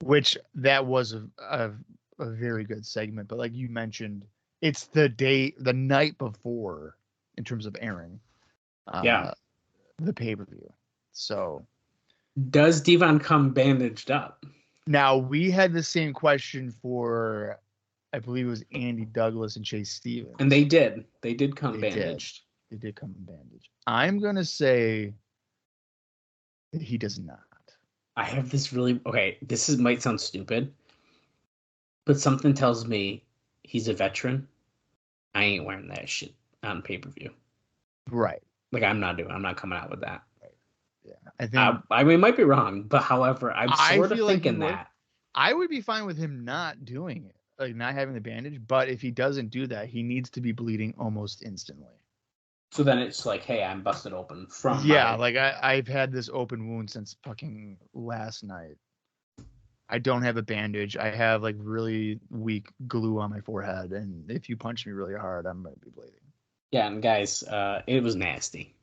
which that was a very good segment. But like you mentioned, it's the night before in terms of airing Yeah. the pay-per-view. So Does Devon come bandaged up? now we had the same question for, I believe it was Andy Douglas and Chase Stevens. And they did. They did come They bandaged. They did come bandaged. I'm going to say that he does not. I have this really this might sound stupid, but something tells me he's a veteran. I ain't wearing that shit on pay-per-view. Right. Like I'm not coming out with that. Right. Yeah. I think I mean, it might be wrong, but however, I'm sort of thinking that. I would be fine with him not doing it, like not having the bandage, but if he doesn't do that, he needs to be bleeding almost instantly. So then it's like, hey, I'm busted open from like I've had this open wound since fucking last night. I don't have a bandage. I have like really weak glue on my forehead, and if you punch me really hard, I'm gonna be bleeding. Yeah, and guys, it was nasty.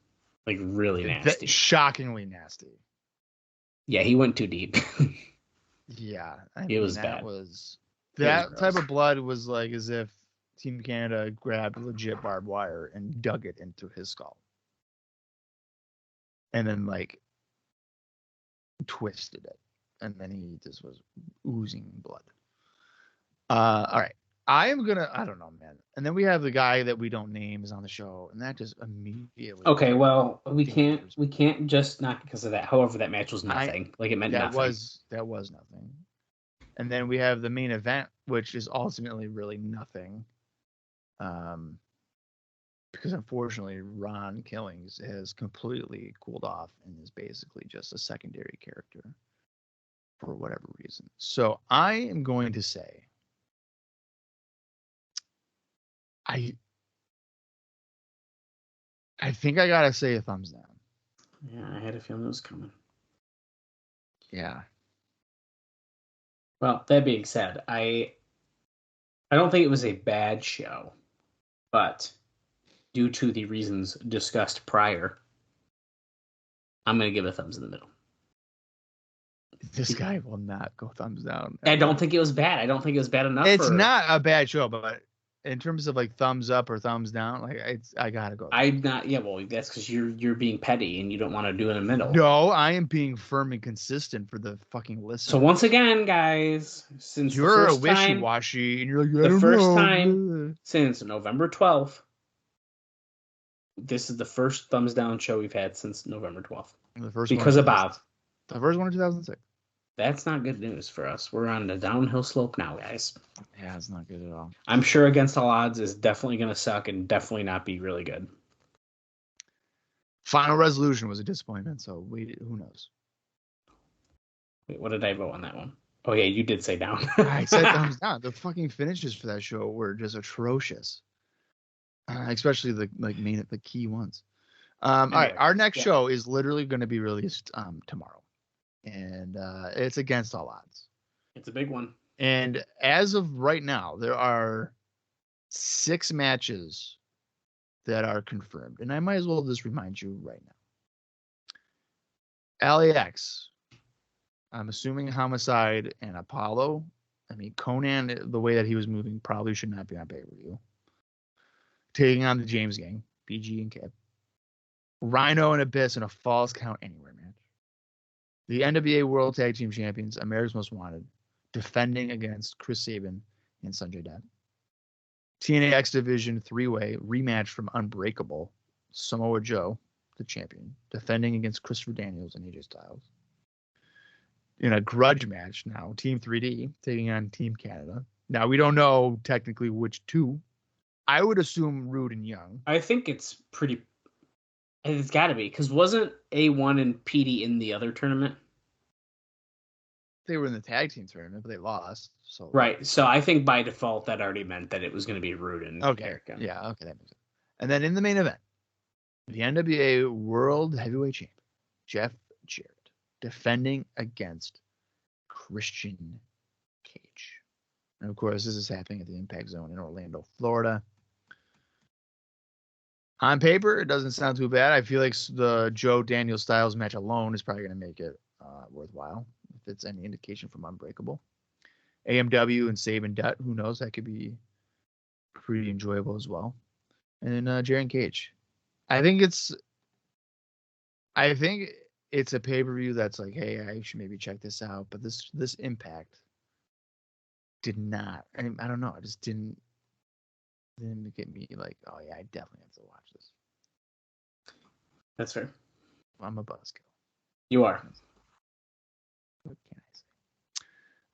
Like really nasty. Shockingly nasty. Yeah, he went too deep. Yeah. It was bad. That type of blood was like as if Team Canada grabbed legit barbed wire and dug it into his skull. And then like twisted it. And then he just was oozing blood. All right. I don't know, man. And then we have the guy that we don't name is on the show, and that just immediately. Okay, well, we can't just not because of that. However, that match was nothing. It meant nothing. That was nothing. And then we have the main event, which is ultimately really nothing. Because unfortunately, Ron Killings has completely cooled off and is basically just a secondary character for whatever reason. So I am going to say I think I gotta say a thumbs down. Yeah, I had a feeling it was coming. Yeah. Well, that being said, I don't think it was a bad show, but due to the reasons discussed prior, I'm going to give it a thumbs in the middle. This guy will not go thumbs down. I don't think it was bad. I don't think it was bad enough. It's not a bad show, but in terms of like thumbs up or thumbs down, like I gotta go. I'm not. Yeah, well, that's because you're being petty and you don't want to do it in the middle. No, I am being firm and consistent for the fucking listener. So once again, guys, since you're a wishy-washy and you're like the first time since November 12th, this is the first thumbs down show we've had since November 12th. The first because of Bob. The first one in 2006. That's not good news for us. We're on the downhill slope now, guys. Yeah, it's not good at all. I'm sure Against All Odds is definitely going to suck and definitely not be really good. Final Resolution was a disappointment, so who knows? Wait, what did I vote on that one? Oh, yeah, you did say down. I said thumbs down. The fucking finishes for that show were just atrocious. Especially the key ones. All right, our next show is literally going to be released tomorrow. And it's Against All Odds. It's a big one. And as of right now, there are 6 matches that are confirmed. And I might as well just remind you right now. LAX, I'm assuming Homicide and Apollo. I mean, Conan, the way that he was moving, probably should not be on pay-per-view. Taking on the James Gang, BG and Kip. Rhino and Abyss in a Falls Count Anywhere match. The NWA World Tag Team Champions, America's Most Wanted, defending against Chris Sabin and Sonjay Dutt. TNA X Division 3-way rematch from Unbreakable, Samoa Joe, the champion, defending against Christopher Daniels and AJ Styles. In a grudge match now, Team 3D taking on Team Canada. Now, we don't know technically which two. I would assume Rude and Young. I think it's pretty... It's got to be, because wasn't A1 and PD in the other tournament? They were in the tag team tournament, but they lost. So right. So I think by default that already meant that it was going to be Rude and Erica. Yeah, okay, that makes sense. And then in the main event, the NWA World Heavyweight Champion, Jeff Jarrett, defending against Christian Cage. And of course, this is happening at the Impact Zone in Orlando, Florida. On paper, it doesn't sound too bad. I feel like the Joe Daniel Styles match alone is probably going to make it worthwhile, if it's any indication from Unbreakable. AMW and Sabin Dutt, who knows? That could be pretty enjoyable as well. And then Jarren Cage. I think it's a pay-per-view that's like, hey, I should maybe check this out. But this Impact did not. I don't know. It just didn't get me like, oh yeah, I definitely have to watch this. That's fair. I'm a buzzkill. You are. What can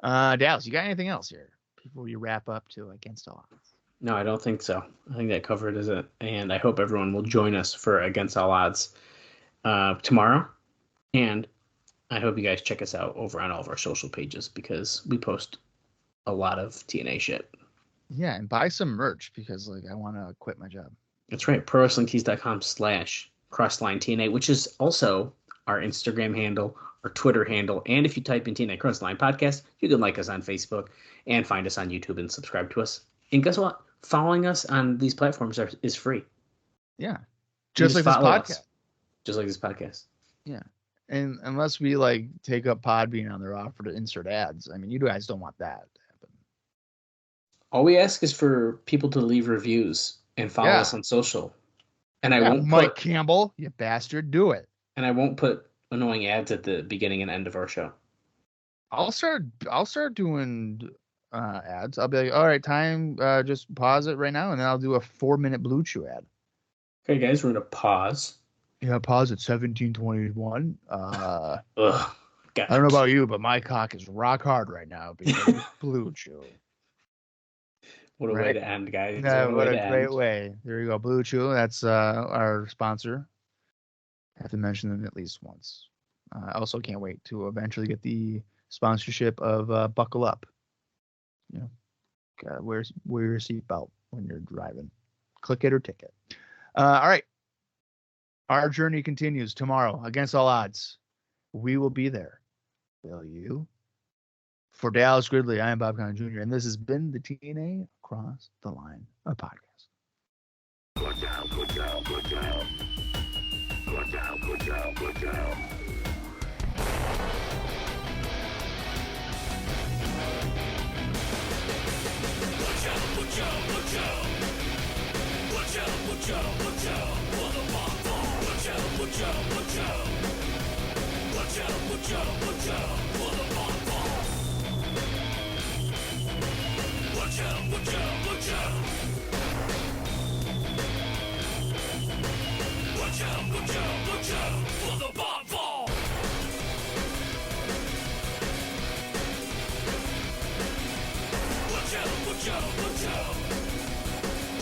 I say? Dallas, you got anything else here before you wrap up to Against All Odds? No, I don't think so. I think that covered it. And I hope everyone will join us for Against All Odds tomorrow. And I hope you guys check us out over on all of our social pages because we post a lot of TNA shit. Yeah, and buy some merch because I want to quit my job. That's right. ProWrestlingTees.com/CrosslineTNA, which is also our Instagram handle, our Twitter handle. And if you type in TNA Crossline Podcast, you can like us on Facebook and find us on YouTube and subscribe to us. And guess what? Following us on these platforms is free. Yeah. Just like this podcast. Just like this podcast. Yeah. And unless we take up Podbean on their offer to insert ads, I mean, you guys don't want that to happen. All we ask is for people to leave reviews and follow us on social. And I won't Mike Campbell, you bastard, do it. And I won't put annoying ads at the beginning and end of our show. I'll start doing ads. I'll be like, all right, time, just pause it right now, and then I'll do a 4-minute Blue Chew ad. Okay, guys, we're gonna pause. Yeah, pause at 17:21. Ugh. I don't know about you, but my cock is rock hard right now because of Blue Chew. What a way to end, guys. Yeah, what a great way. There you go, Blue Chew. That's our sponsor. I have to mention them at least once. I also can't wait to eventually get the sponsorship of Buckle Up. You know, gotta wear your seatbelt when you're driving. Click it or ticket. All right. Our journey continues tomorrow. Against All Odds. We will be there. Will you? For Dallas Gridley, I am Bob Colling Jr., and this has been the TNA Across the Line podcast. Put down, put down, put down. Put down, put down, put down. Watch out, watch out, watch out. Watch out, watch out, watch out. For the bomb fall. Watch out, watch out, watch out. Watch out, watch out, watch out. For the bomb fall. Watch out, watch out, watch out. Watch out, watch out, watch out. For the bomb fall. Watch out, watch out, watch out.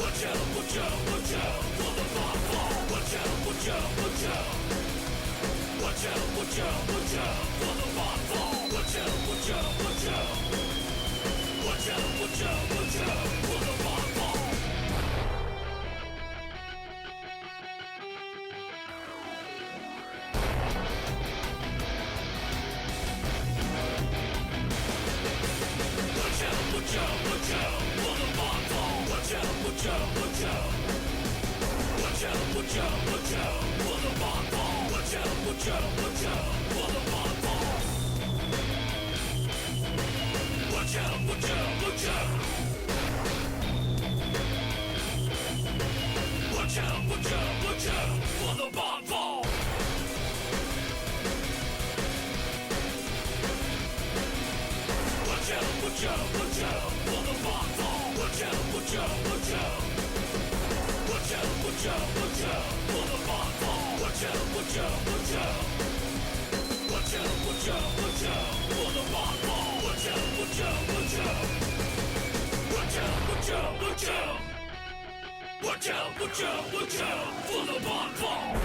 Watch out, watch out, watch out. For the bomb fall. Watch out, watch out, watch out. Watch out, watch out, watch out. For the bomb fall. Watch out, watch out, watch out. Watch out, watch out, watch out. For the bomb fall. Watch out, watch out, watch out. For the bomb fall. Watch out, watch out, watch out. Watch out, watch out, watch out. For the bomb fall. Watch out, watch out, watch out. For the bomb fall. Watch out, watch out, watch out. Watch out, watch out, watch out. For the bomb fall. Watch out, watch out, watch out. For the bomb fall. Watch out, watch out, watch out. Watch out, watch out, watch out. For the bomb fall. Watch out, watch out, watch out. Watch out, watch out, watch out. For the bomb fall. Watch out, watch out, watch out. Watch out, watch out, watch out. Watch out, watch out, watch out. For the bomb fall.